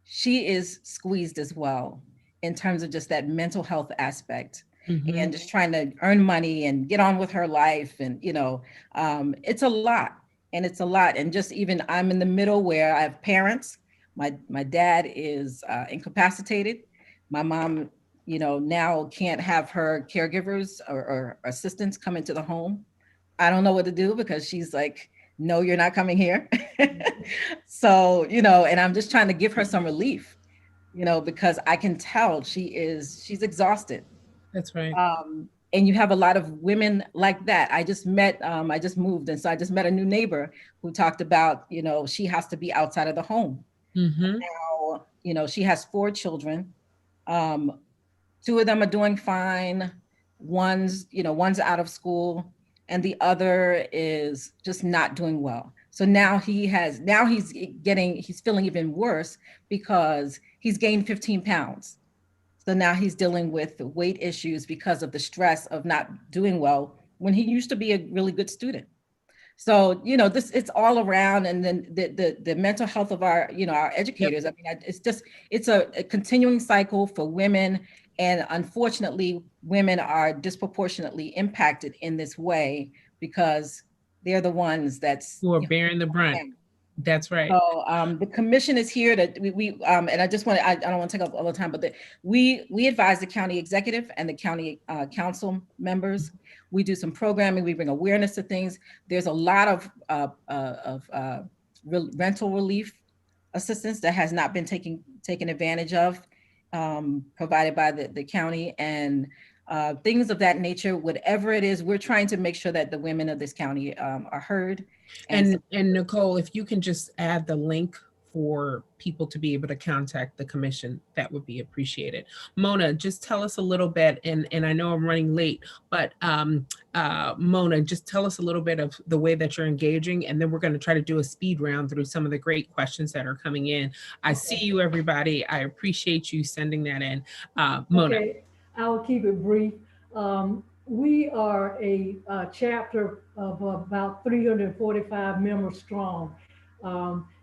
she is squeezed as well in terms of just that mental health aspect and just trying to earn money and get on with her life. And, you know, it's a lot and just even I'm in the middle where I have parents. My dad is incapacitated. My mom, you know, now can't have her caregivers or assistants come into the home. I don't know what to do because she's like, no, you're not coming here. So, you know, and I'm just trying to give her some relief, you know, because I can tell she's exhausted. That's right. And you have a lot of women like that. I just moved. And so I just met a new neighbor who talked about, you know, she has to be outside of the home. Now, you know, she has 4 children. 2 of them are doing fine. One's out of school and the other is just not doing well. So now he's feeling even worse because he's gained 15 pounds. So now he's dealing with weight issues because of the stress of not doing well when he used to be a really good student. So, you know, it's all around. And then the mental health of our, you know, our educators. Yep. I mean, it's a continuing cycle for women. And unfortunately, women are disproportionately impacted in this way because they're the ones who are bearing the brunt. That's right. So the commission is here to and I don't want to take up all the time, but we advise the county executive and the county council members. We do some programming. We bring awareness to things. There's a lot of rental relief assistance that has not been taken advantage of, provided by the county and things of that nature. Whatever it is, we're trying to make sure that the women of this county are heard. And Nicole, if you can just add the link for people to be able to contact the commission, that would be appreciated. Mona, just tell us a little bit, and I know I'm running late, but Mona, just tell us a little bit of the way that you're engaging, and then we're going to try to do a speed round through some of the great questions that are coming in. I see you, everybody. I appreciate you sending that in. Mona. Okay, I will keep it brief. We are a chapter of about 345 members strong.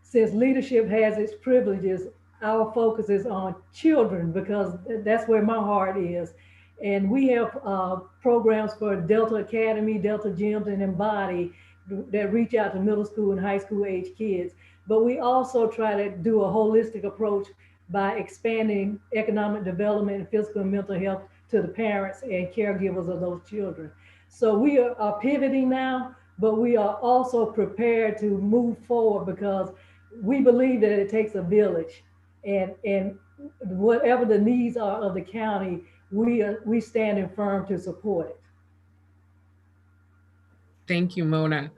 Since leadership has its privileges, our focus is on children because that's where my heart is. And we have programs for Delta Academy, Delta Gyms, and Embody that reach out to middle school and high school age kids. But we also try to do a holistic approach by expanding economic development and physical and mental health to the parents and caregivers of those children. So we are pivoting now, but we are also prepared to move forward because we believe that it takes a village, and whatever the needs are of the county, we stand firm to support it. Thank you, Mona,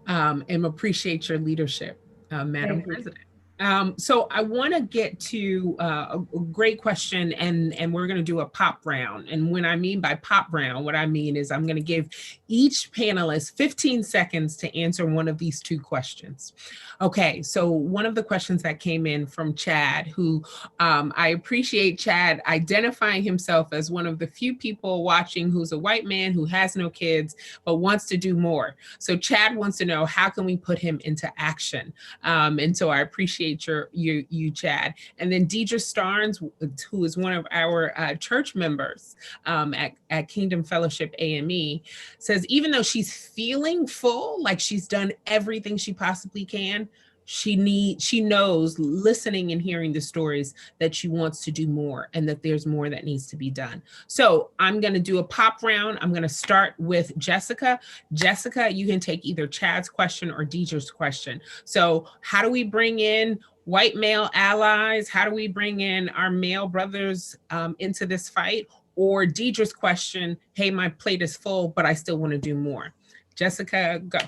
and appreciate your leadership, Madam Thank you. President. So I want to get to a great question, and we're going to do a pop round. And when I mean by pop round, what I mean is I'm going to give each panelist 15 seconds to answer one of these two questions. Okay, so one of the questions that came in from Chad, who I appreciate Chad identifying himself as one of the few people watching who's a white man who has no kids, but wants to do more. So Chad wants to know, how can we put him into action? And so I appreciate you, Chad. And then Deidre Starnes, who is one of our church members at Kingdom Fellowship AME, says, even though she's feeling full, like she's done everything she possibly can, she knows, listening and hearing the stories, that she wants to do more and that there's more that needs to be done. So I'm going to do a pop round. I'm going to start with Jessica. Jessica, you can take either Chad's question or Deidre's question. So how do we bring in white male allies? How do we bring in our male brothers into this fight? Or Deidre's question, hey, my plate is full, but I still want to do more. Jessica, go.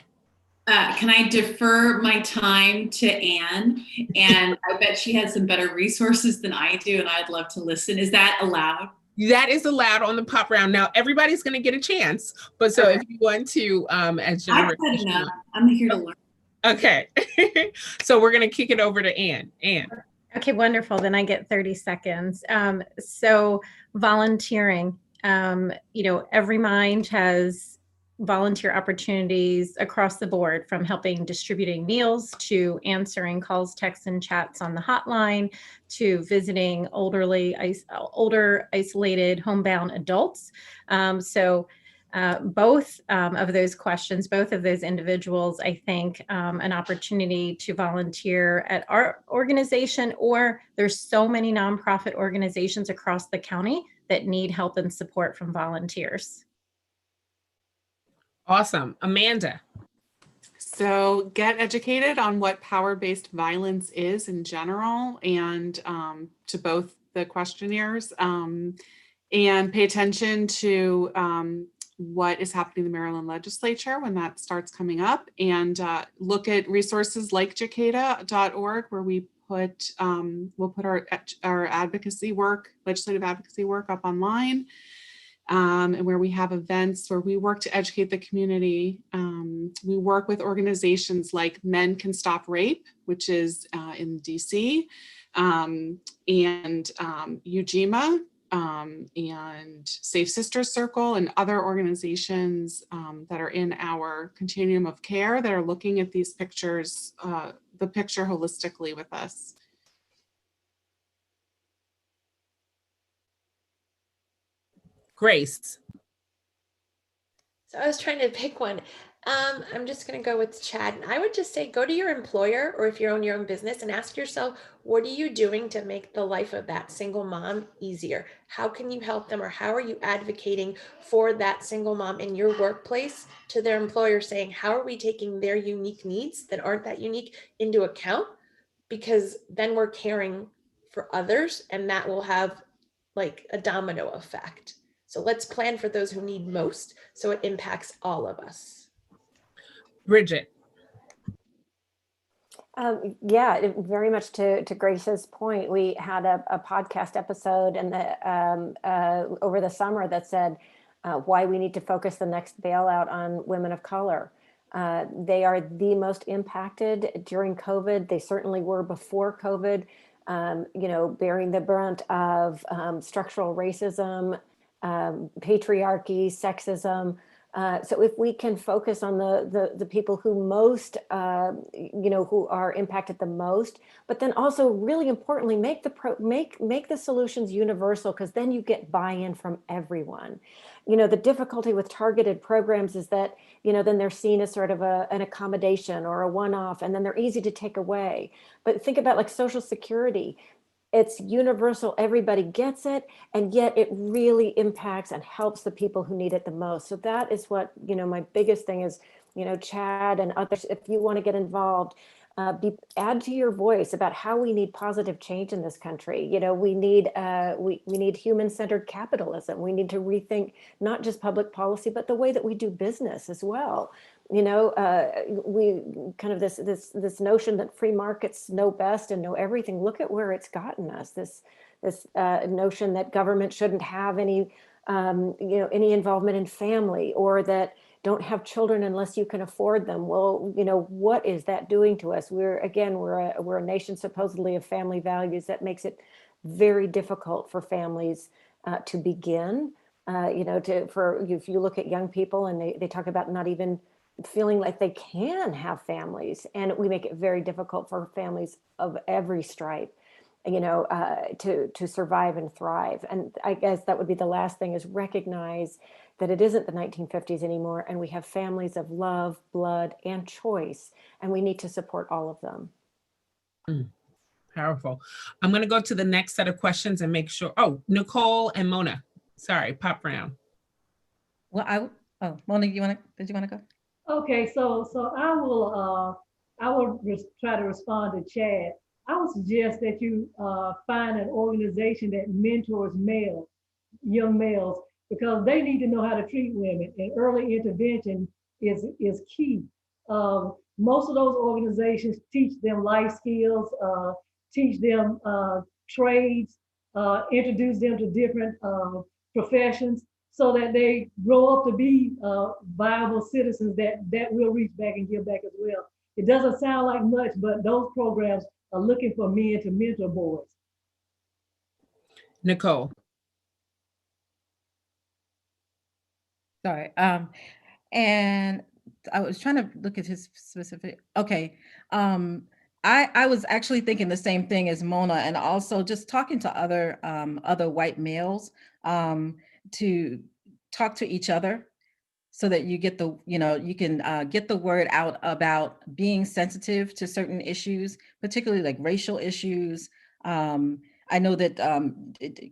Can I defer my time to Anne? And I bet she has some better resources than I do, and I'd love to listen. Is that allowed? That is allowed on the pop round. Now, everybody's going to get a chance, but so if you want to, as I've had enough. I'm here to learn. Okay. So we're going to kick it over to Anne. Anne. Okay, wonderful. Then I get 30 seconds. So volunteering, Every Mind has volunteer opportunities across the board, from helping distributing meals to answering calls, texts, and chats on the hotline, to visiting older isolated homebound adults. Both of those questions, both of those individuals, I think an opportunity to volunteer at our organization, or there's so many nonprofit organizations across the county that need help and support from volunteers. Awesome. Amanda. So get educated on what power-based violence is in general, and to both the questionnaires, and pay attention to what is happening in the Maryland legislature when that starts coming up, and look at resources like jacada.org, where we'll put our advocacy work, legislative advocacy work up online, and where we have events where we work to educate the community. We work with organizations like Men Can Stop Rape, which is in DC, and UGMA, and Safe Sisters Circle, and other organizations that are in our continuum of care that are looking at these pictures, the picture holistically with us. Grace. So I was trying to pick one. I'm just going to go with Chad. And I would just say, go to your employer, or if you own your own business, and ask yourself, what are you doing to make the life of that single mom easier? How can you help them, or how are you advocating for that single mom in your workplace to their employer, saying, how are we taking their unique needs that aren't that unique into account? Because then we're caring for others, and that will have like a domino effect. So let's plan for those who need most, so it impacts all of us. Bridget. Yeah, very much to Grace's point. We had a podcast episode over the summer that said why we need to focus the next bailout on women of color. They are the most impacted during COVID. They certainly were before COVID, bearing the brunt of structural racism, patriarchy, sexism. So if we can focus on the people who most, who are impacted the most, but then also really importantly, make the solutions universal, because then you get buy-in from everyone. The difficulty with targeted programs is that, then they're seen as sort of an accommodation or a one-off, and then they're easy to take away. But think about like Social Security. It's universal, everybody gets it, and yet it really impacts and helps the people who need it the most. So that is what, my biggest thing is, Chad and others, if you want to get involved, add to your voice about how we need positive change in this country. We need human-centered capitalism. We need to rethink not just public policy, but the way that we do business as well. We kind of this notion that free markets know best and know everything. Look at where it's gotten us. This notion that government shouldn't have any involvement in family, or that don't have children unless you can afford them. Well, what is that doing to us? We're a nation supposedly of family values that makes it very difficult for families to begin. If you look at young people and they talk about not even feeling like they can have families, and we make it very difficult for families of every stripe, to survive and thrive. And I guess that would be the last thing, is recognize that it isn't the 1950s anymore, and we have families of love, blood, and choice, and we need to support all of them. Powerful. I'm going to go to the next set of questions and make sure. Oh, Nicole and Mona. Sorry, pop round. Well, Mona, did you want to go? Okay, so I will try to respond to Chad. I would suggest that you find an organization that mentors young males, because they need to know how to treat women, and early intervention is key. Most of those organizations teach them life skills, teach them trades, introduce them to different professions, so that they grow up to be viable citizens that will reach back and give back as well. It doesn't sound like much, but those programs are looking for men to mentor boys. Nicole. Sorry. And I was trying to look at his specific, okay. I was actually thinking the same thing as Mona, and also just talking to other white males, to talk to each other, so that you get you can get the word out about being sensitive to certain issues, particularly like racial issues. I know that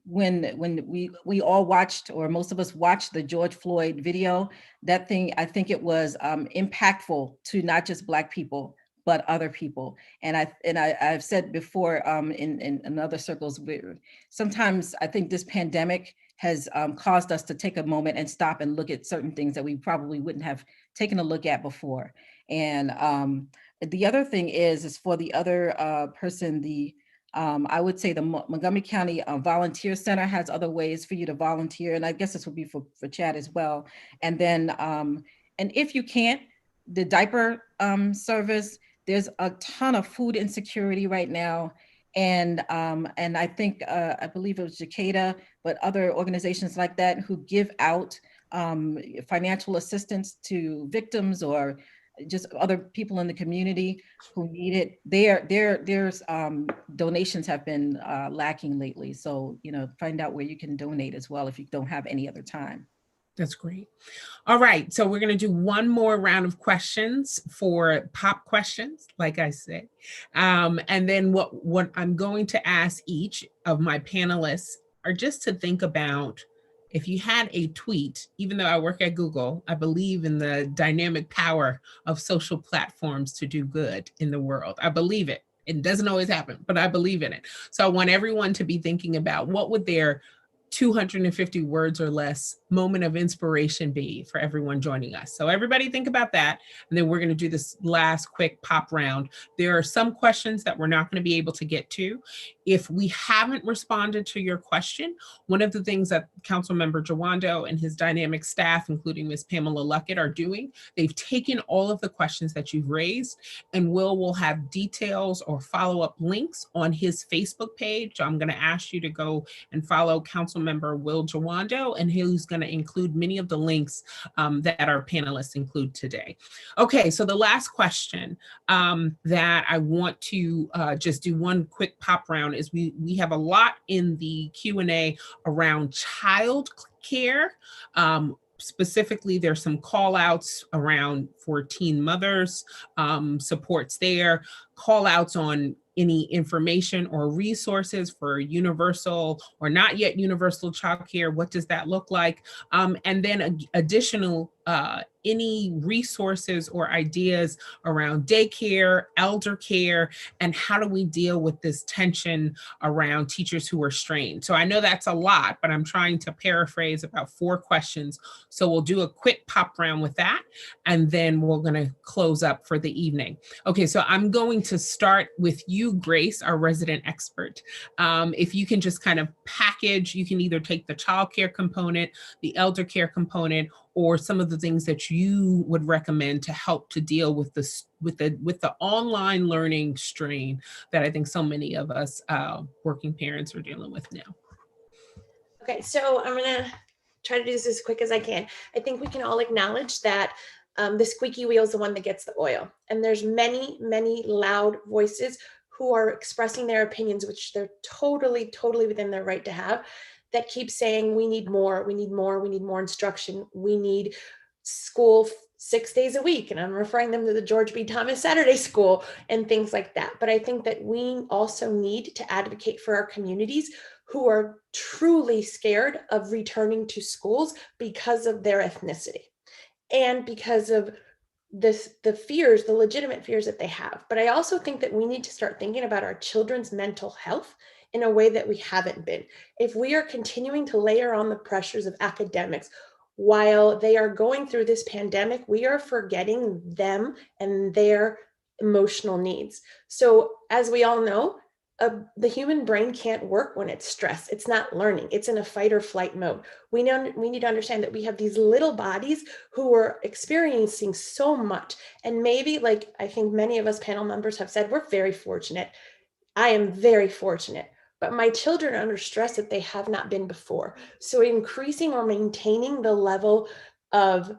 when we all watched, or most of us watched, the George Floyd video, that thing, I think it was impactful to not just Black people, but other people. And I've said before in other circles, sometimes I think this pandemic has caused us to take a moment and stop and look at certain things that we probably wouldn't have taken a look at before. And the other thing is for the other person, I would say the Montgomery County Volunteer Center has other ways for you to volunteer. And I guess this would be for Chad as well. And then, and if you can't, the diaper service, there's a ton of food insecurity right now. And I think, I believe it was Jacada, but other organizations like that who give out financial assistance to victims or just other people in the community who need it. There's donations have been lacking lately. So, find out where you can donate as well if you don't have any other time. That's great. All right, so we're going to do one more round of questions for pop questions, like I said. And then what I'm going to ask each of my panelists are just to think about, if you had a tweet, even though I work at Google, I believe in the dynamic power of social platforms to do good in the world. I believe it. It doesn't always happen, but I believe in it. So I want everyone to be thinking about, what would their 250 words or less moment of inspiration be for everyone joining us. So everybody think about that. And then we're going to do this last quick pop round. There are some questions that we're not going to be able to get to. If we haven't responded to your question, one of the things that Councilmember Jawando and his dynamic staff, including Ms. Pamela Luckett, are doing, they've taken all of the questions that you've raised, and will have details or follow-up links on his Facebook page. So I'm going to ask you to go and follow Councilmember Councilmember Will Jawando, and who's going to include many of the links that our panelists include today. Okay, so the last question that I want to just do one quick pop round is we have a lot in the Q&A around child care. Specifically, there's some call outs around for teen mothers, supports there, call outs on any information or resources for universal or not yet universal childcare. What does that look like? And then additional, any resources or ideas around daycare, elder care, and how do we deal with this tension around teachers who are strained? So I know that's a lot, but I'm trying to paraphrase about 4 questions. So we'll do a quick pop round with that, and then we're going to close up for the evening. Okay, so I'm going to start with you, Grace, our resident expert. If you can just kind of package, you can either take the childcare component, the elder care component, or some of the things that you would recommend to help to deal with this, with the online learning strain that I think so many of us working parents are dealing with now. Okay, so I'm gonna try to do this as quick as I can. I think we can all acknowledge that the squeaky wheel is the one that gets the oil. And there's many, many loud voices who are expressing their opinions, which they're totally within their right to have, that keep saying, we need more, we need more, we need more instruction, we need school 6 days a week. And I'm referring them to the George B. Thomas Saturday School and things like that. But I think that we also need to advocate for our communities who are truly scared of returning to schools because of their ethnicity and because of the fears, the legitimate fears that they have. But I also think that we need to start thinking about our children's mental health in a way that we haven't been. If we are continuing to layer on the pressures of academics while they are going through this pandemic, we are forgetting them and their emotional needs. So as we all know, the human brain can't work when it's stressed. It's not learning. It's in a fight or flight mode. We need to understand that we have these little bodies who are experiencing so much. And maybe, like I think many of us panel members have said, we're very fortunate. I am very fortunate. But my children are under stress that they have not been before. So increasing or maintaining the level of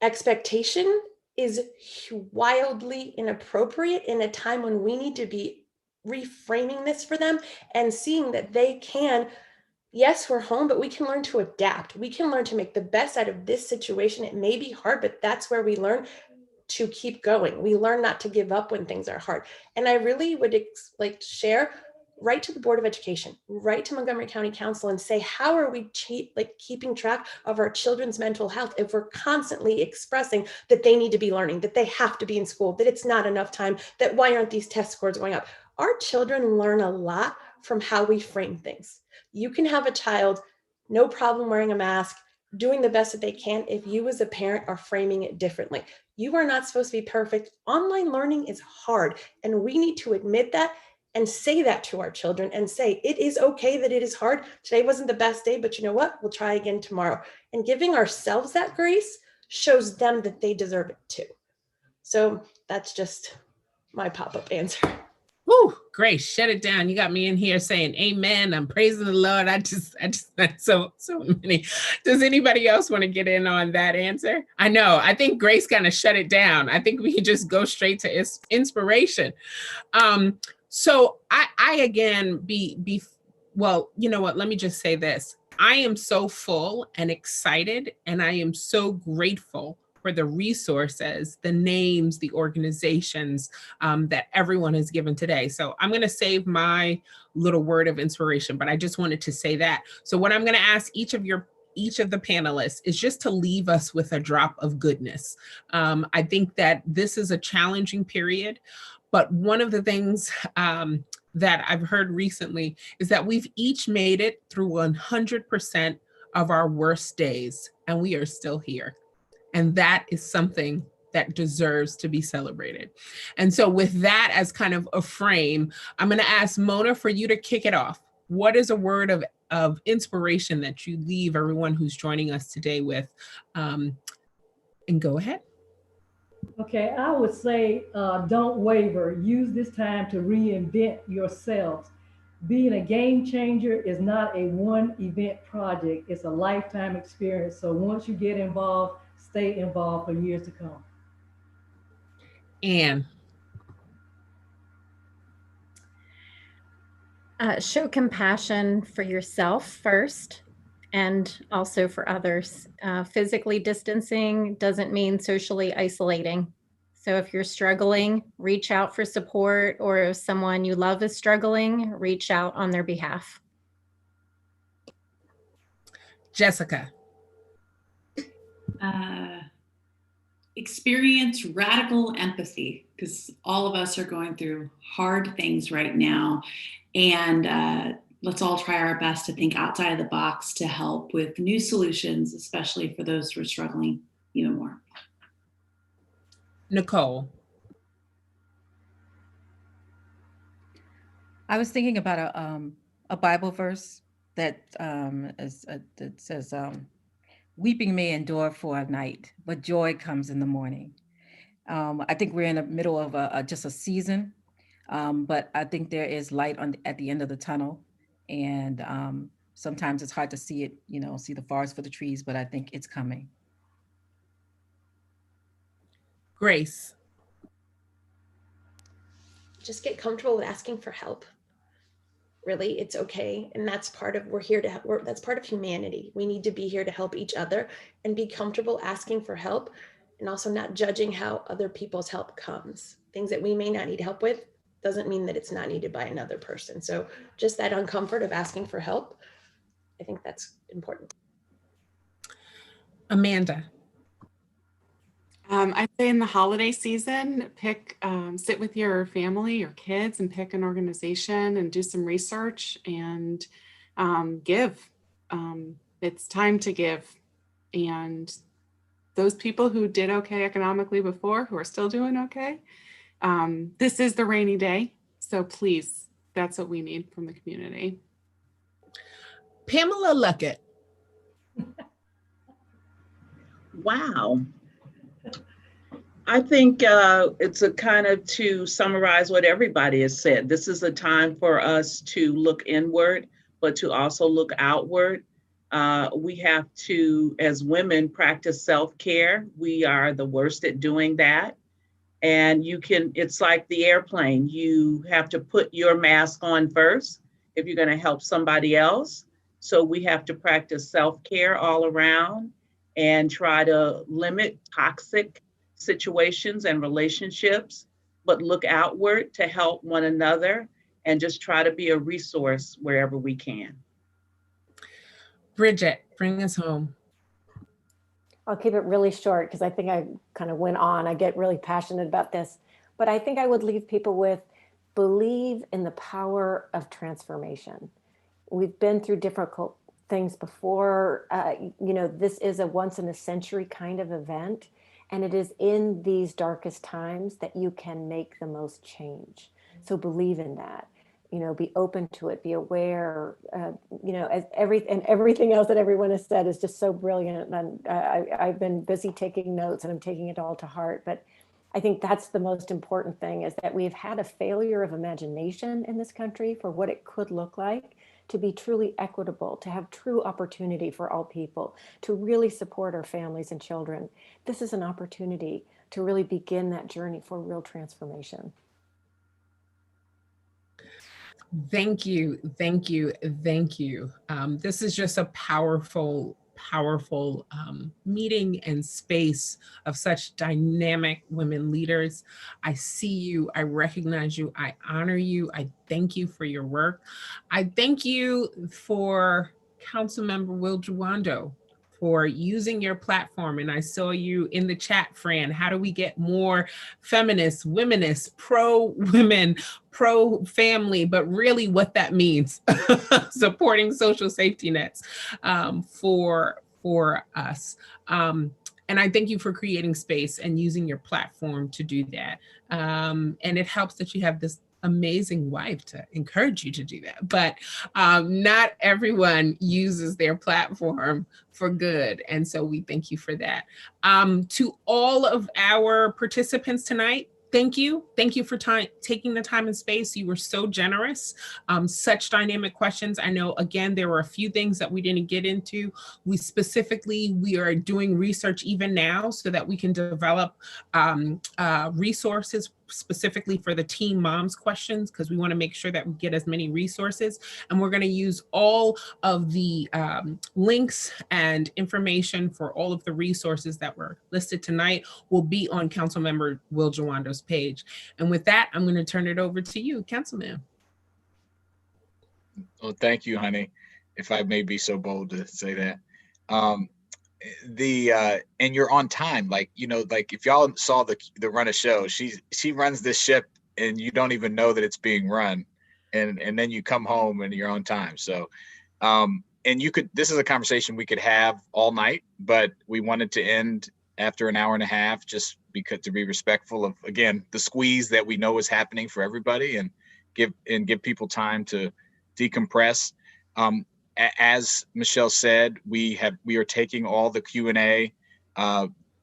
expectation is wildly inappropriate in a time when we need to be reframing this for them and seeing that they can, yes, we're home, but we can learn to adapt. We can learn to make the best out of this situation. It may be hard, but that's where we learn to keep going. We learn not to give up when things are hard. And I really would like to share, write to the Board of Education, write to Montgomery County Council and say, how are we keeping track of our children's mental health if we're constantly expressing that they need to be learning, that they have to be in school, that it's not enough time, that why aren't these test scores going up? Our children learn a lot from how we frame things. You can have a child, no problem wearing a mask, doing the best that they can if you as a parent are framing it differently. You are not supposed to be perfect. Online learning is hard, and we need to admit that and say that to our children and say, it is okay that it is hard. Today wasn't the best day, but you know what? We'll try again tomorrow. And giving ourselves that grace shows them that they deserve it too. So that's just my pop-up answer. Woo, Grace, shut it down. You got me in here saying amen. I'm praising the Lord. I just so many. Does anybody else want to get in on that answer? I know. I think Grace kind of shut it down. I think we can just go straight to inspiration. So I again well, you know what? Let me just say this. I am so full and excited, and I am so grateful for the resources, the names, the organizations that everyone has given today. So I'm going to save my little word of inspiration, but I just wanted to say that. So what I'm going to ask each of the panelists is just to leave us with a drop of goodness. I think that this is a challenging period, but one of the things that I've heard recently is that we've each made it through 100% of our worst days, and we are still here. And that is something that deserves to be celebrated. And so with that as kind of a frame, I'm going to ask Mona for you to kick it off. What is a word of inspiration that you leave everyone who's joining us today with? And go ahead. Okay, I would say don't waver. Use this time to reinvent yourselves. being a game changer is not a one event project. It's a lifetime experience. So once you get involved, stay involved for years to come. Anne. Show compassion for yourself first and also for others. Physically distancing doesn't mean socially isolating. So if you're struggling, reach out for support, or if someone you love is struggling, reach out on their behalf. Jessica. Experience radical empathy, because all of us are going through hard things right now. And let's all try our best to think outside of the box to help with new solutions, especially for those who are struggling even more. Nicole. I was thinking about a Bible verse that that says, "Weeping may endure for a night, but joy comes in the morning." I think we're in the middle of just a season, but I think there is light at the end of the tunnel, and sometimes it's hard to see it, see the forest for the trees, but I think it's coming. Grace. Just get comfortable with asking for help. Really, it's okay. And that's part of, that's part of humanity. We need to be here to help each other and be comfortable asking for help, and also not judging how other people's help comes. Things that we may not need help with doesn't mean that it's not needed by another person. So just that uncomfort of asking for help, I think that's important. Amanda. I'd say in the holiday season, sit with your family, your kids, and pick an organization and do some research and give. It's time to give. And those people who did okay economically before, who are still doing okay, this is the rainy day. So please, that's what we need from the community. Pamela Luckett. Wow. I think it's a kind of to summarize what everybody has said. This is a time for us to look inward, but to also look outward. We have to, as women, practice self-care. We are the worst at doing that. And it's like the airplane. You have to put your mask on first if you're going to help somebody else. So we have to practice self-care all around and try to limit toxic situations and relationships, but look outward to help one another and just try to be a resource wherever we can. Bridget, bring us home. I'll keep it really short because I think I kind of went on. I get really passionate about this, but I think I would leave people with believe in the power of transformation. We've been through difficult things before. This is a once in a century kind of event. And it is in these darkest times that you can make the most change. So believe in that, be open to it, be aware, as everything else that everyone has said is just so brilliant. And I've been busy taking notes and I'm taking it all to heart. But I think that's the most important thing, is that we've had a failure of imagination in this country for what it could look like to be truly equitable, to have true opportunity for all people, to really support our families and children. This is an opportunity to really begin that journey for real transformation. Thank you, thank you, thank you. This is just a powerful meeting and space of such dynamic women leaders. I see you, I recognize you, I honor you, I thank you for your work. I thank you for Councilmember Will Juwando for using your platform. And I saw you in the chat, Fran. How do we get more feminists, womenists, pro-women, pro-family, but really what that means, supporting social safety nets for us. And I thank you for creating space and using your platform to do that. And it helps that you have this amazing wife to encourage you to do that. But not everyone uses their platform for good. And so we thank you for that. To all of our participants tonight, thank you. Thank you for taking the time and space. You were so generous. Such dynamic questions. I know, again, there were a few things that we didn't get into. We are doing research even now so that we can develop resources specifically for the teen moms questions, because we want to make sure that we get as many resources. And we're going to use all of the links and information for all of the resources that were listed tonight will be on Councilmember Will Jawando's page. And with that, I'm going to turn it over to you, Councilman. Well, thank you, honey, if I may be so bold to say that. And you're on time, like, you know, like if y'all saw the run of show, she runs this ship and you don't even know that it's being run, and then you come home and you're on time. So and this is a conversation we could have all night, but we wanted to end after an hour and a half, just because, to be respectful of, again, the squeeze that we know is happening for everybody, and give people time to decompress. As Michelle said, we are taking all the Q&A.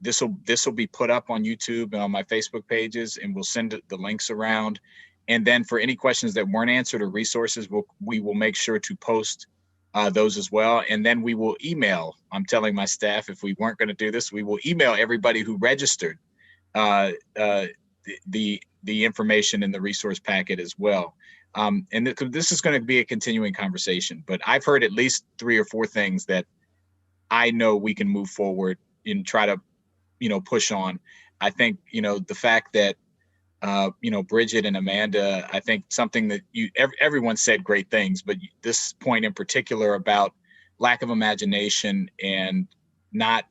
This will be put up on YouTube and on my Facebook pages, and we'll send the links around. And then for any questions that weren't answered or resources, we will make sure to post those as well. And then we will email. I'm telling my staff, if we weren't going to do this, we will email everybody who registered the information in the resource packet as well. And this is going to be a continuing conversation, but I've heard at least 3 or 4 things that I know we can move forward and try to, push on. I think, the fact that, Bridget and Amanda, I think something that everyone said great things, but this point in particular about lack of imagination and not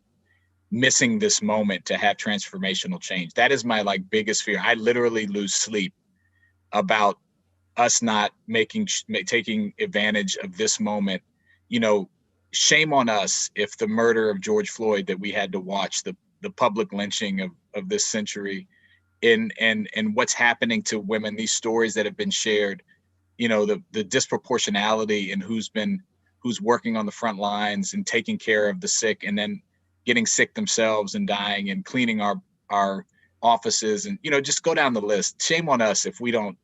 missing this moment to have transformational change. That is my biggest fear. I literally lose sleep about us not taking advantage of this moment. Shame on us if the murder of George Floyd that we had to watch, the public lynching of this century, and what's happening to women, these stories that have been shared, the disproportionality in who's working on the front lines and taking care of the sick, and then getting sick themselves and dying, and cleaning our offices, and just go down the list. Shame on us if we don't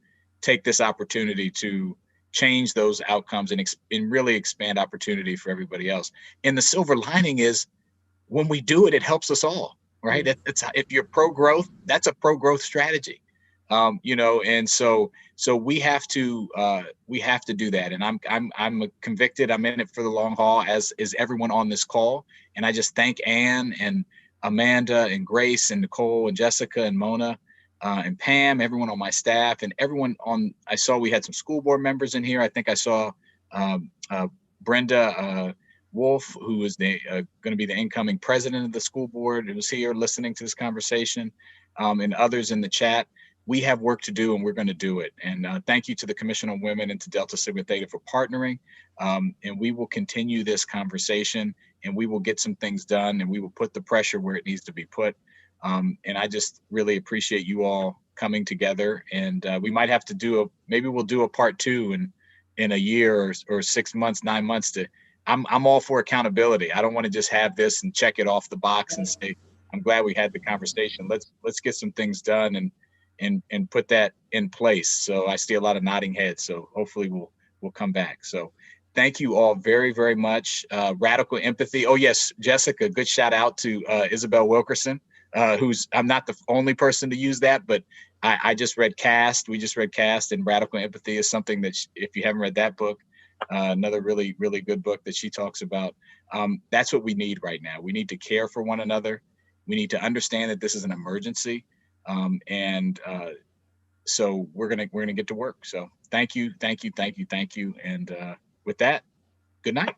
take this opportunity to change those outcomes and really expand opportunity for everybody else. And the silver lining is, when we do it, it helps us all, right? If you're pro-growth, that's a pro-growth strategy, and so we have to do that. And I'm convicted. I'm in it for the long haul, as is everyone on this call. And I just thank Ann and Amanda and Grace and Nicole and Jessica and Mona and Pam, everyone on my staff, and everyone I saw we had some school board members in here. I think I saw Brenda Wolf, who is going to be the incoming president of the school board, who was here listening to this conversation, and others in the chat. We have work to do, and we're going to do it. And thank you to the Commission on Women and to Delta Sigma Theta for partnering. And we will continue this conversation, and we will get some things done, and we will put the pressure where it needs to be put. And I just really appreciate you all coming together. And we might have to maybe we'll do a part 2 in a year or 6 months, 9 months. I'm all for accountability. I don't want to just have this and check it off the box and say, I'm glad we had the conversation. Let's get some things done and put that in place. So I see a lot of nodding heads. So hopefully we'll come back. So thank you all very, very much. Radical empathy. Oh yes, Jessica, good shout out to Isabel Wilkerson. I'm not the only person to use that, but I just read Cast. We just read Cast, and Radical Empathy is something that if you haven't read that book, another really, really good book that she talks about. That's what we need right now. We need to care for one another. We need to understand that this is an emergency. So we're gonna get to work. So thank you. And with that, good night.